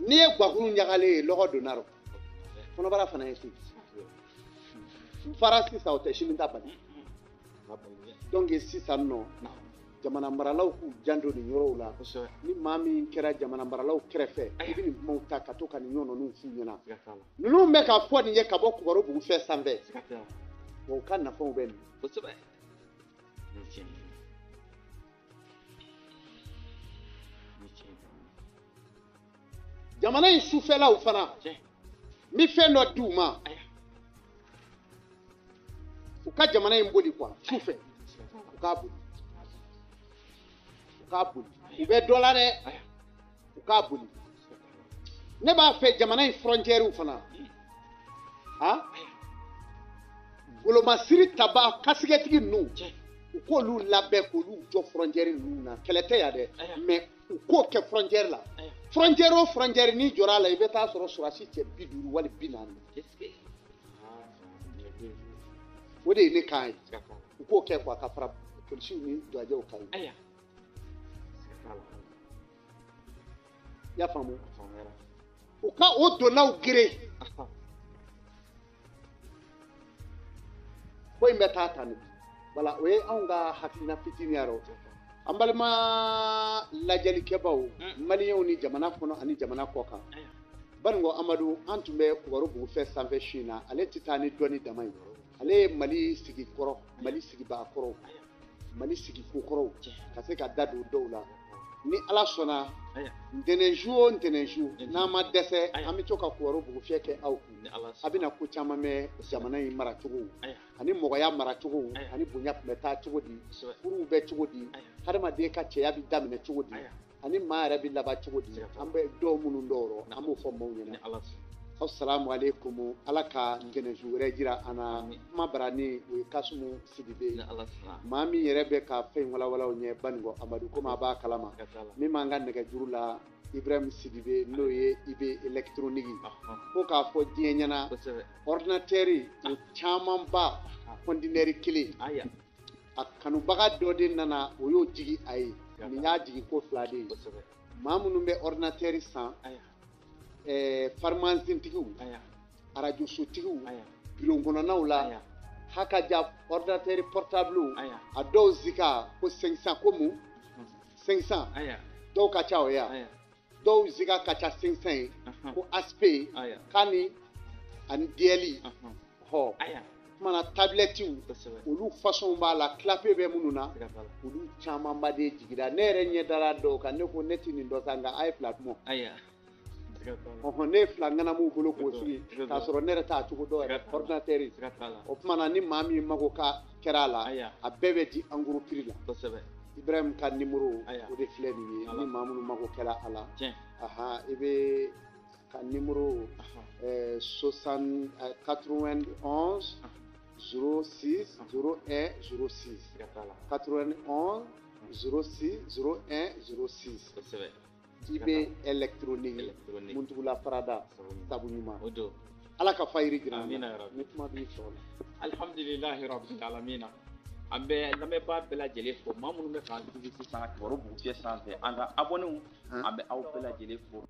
Speaker 2: n'i ye guwakuru ɲagalen ye lɔgɔ donna rɔ kɔnɔbara fana ye ten n fara sisan o tɛ sini ta bali donc sisan nɔ jamana maralaw k'u janto nin yɔrɔw la ni maa min kɛra jamana maralaw kɛrɛfɛ i bɛ nin kumaw ta ka to ka nin ɲɔgɔnninw f'u ɲɛna ninnu bɛ ka fɔ nin ye ka bɔ Kubaru bugufɛ sanfɛ wa u ka nafaw bɛ nin jamana in sufɛlaw fana n bɛ fɛn dɔ di u ma u ka jamana in boli quoi sufɛ u k'a boli u bɛ dɔ la dɛ u k'a boli ne b'a fɛ jamana in frontière fana ha golomasiri taba kasigɛtigi ninnu u k'olu labɛn k'olu jɔ frontière ninnu na kɛlɛ tɛ yan dɛ mais u k'o kɛ frontière la frontière o frontière n'i jɔra a la i bɛ taa sɔrɔ surasi cɛ 50 wali 40 o de ye ne kan ye u k'o kɛ quoi ka fara polisiw ni jɔjɛw kan ye y'a faamu u ka o donnaw gere ko in bɛ taa tan wala o ye anw ka hakilina fitinin yɛrɛ an balima lajɛlikɛbaw maliyɛnw ni jamana kɔnɔ ani jamana kɔ kan banigo amadu an tun bɛ kibaru bugufɛ sanfɛ su in na ale tɛ taa ni dɔnni dama ye ale ye mali sigi kɔrɔ mali sigibaga kɔrɔ mali sigi ko kɔrɔw ka se ka da don dɔw la ni ala sɔnna ntɛnɛnsu o ntɛnɛnsu n'an ma dɛsɛ an bɛ to ka kibaru bugufɛ kɛ aw kun a bɛna ko caman mɛn jamana in maracogo ani mɔgɔya maracogo ani bonya tun bɛ taa cogo di furuw bɛ cogo di hadamaden ka cɛya bɛ daminɛ cogo di ani maa yɛrɛ bɛ laban cogo di an bɛ dɔw minnu dɔw an b'o fɔ maaw ɲɛna assalamu alaikum ala ka ntɛnɛnsu wɛrɛ jira an na kuma barani o ye kasumu sidibe maa min yɛrɛ bɛ ka fɛn walawalaw ɲɛ banigo amadu komi a b'a kalama min b'an ka nɛgɛjuru la Ibrahim Sidibe n'o ye IB électronique ko k'a fɔ diɲɛ ɲɛna ordinateur o caman ba conteneur kelen a kanubaga dɔ de nana o y'o jigi a ye nin y'a jigi ko 2 de ye maa minnu bɛ ordinateur san pharmacientigiw radio sotigiw bureau kɔnɔnaw la hakaja ordinateur portable a dɔw zika ko 500 ko mun 500 dɔw ka ca o ya dɔw ziga ka ca 500 ye ko aspe kani ani DLI hɔ kumana tabletiw olu façon b'a la clapet bɛ minnu na olu caman ba de jigira ne yɛrɛ ɲɛ dara dɔw kan ne ko ne tɛ nin dɔ san nka a ye fila tuma ne ye fila ŋanamuw bolo k'o sigi k'a sɔrɔ ne yɛrɛ t'a cogo dɔw yɛrɛ ordinateur o kumana ni maa min mago ka kɛra a la a bɛɛ bɛ di en gros prix la Ibrahim ka numéro o de filɛ nin ye ni maa minnu mago kɛra a la i bɛ ka numéro 91 06 01 06 91 06 01 06 IB électronique muntugula farada sabu ɲuman ala ka fayiri jira ni kuma b'i sɔrɔ
Speaker 1: alhamdulillahi rabbil alamin an bɛ lamɛnbaa bɛɛ lajɛlen fo maa minnu bɛ k'an digi sisan kibaru bugufiyɛ sanfɛ an ka abonnés an bɛ aw bɛɛ lajɛlen fo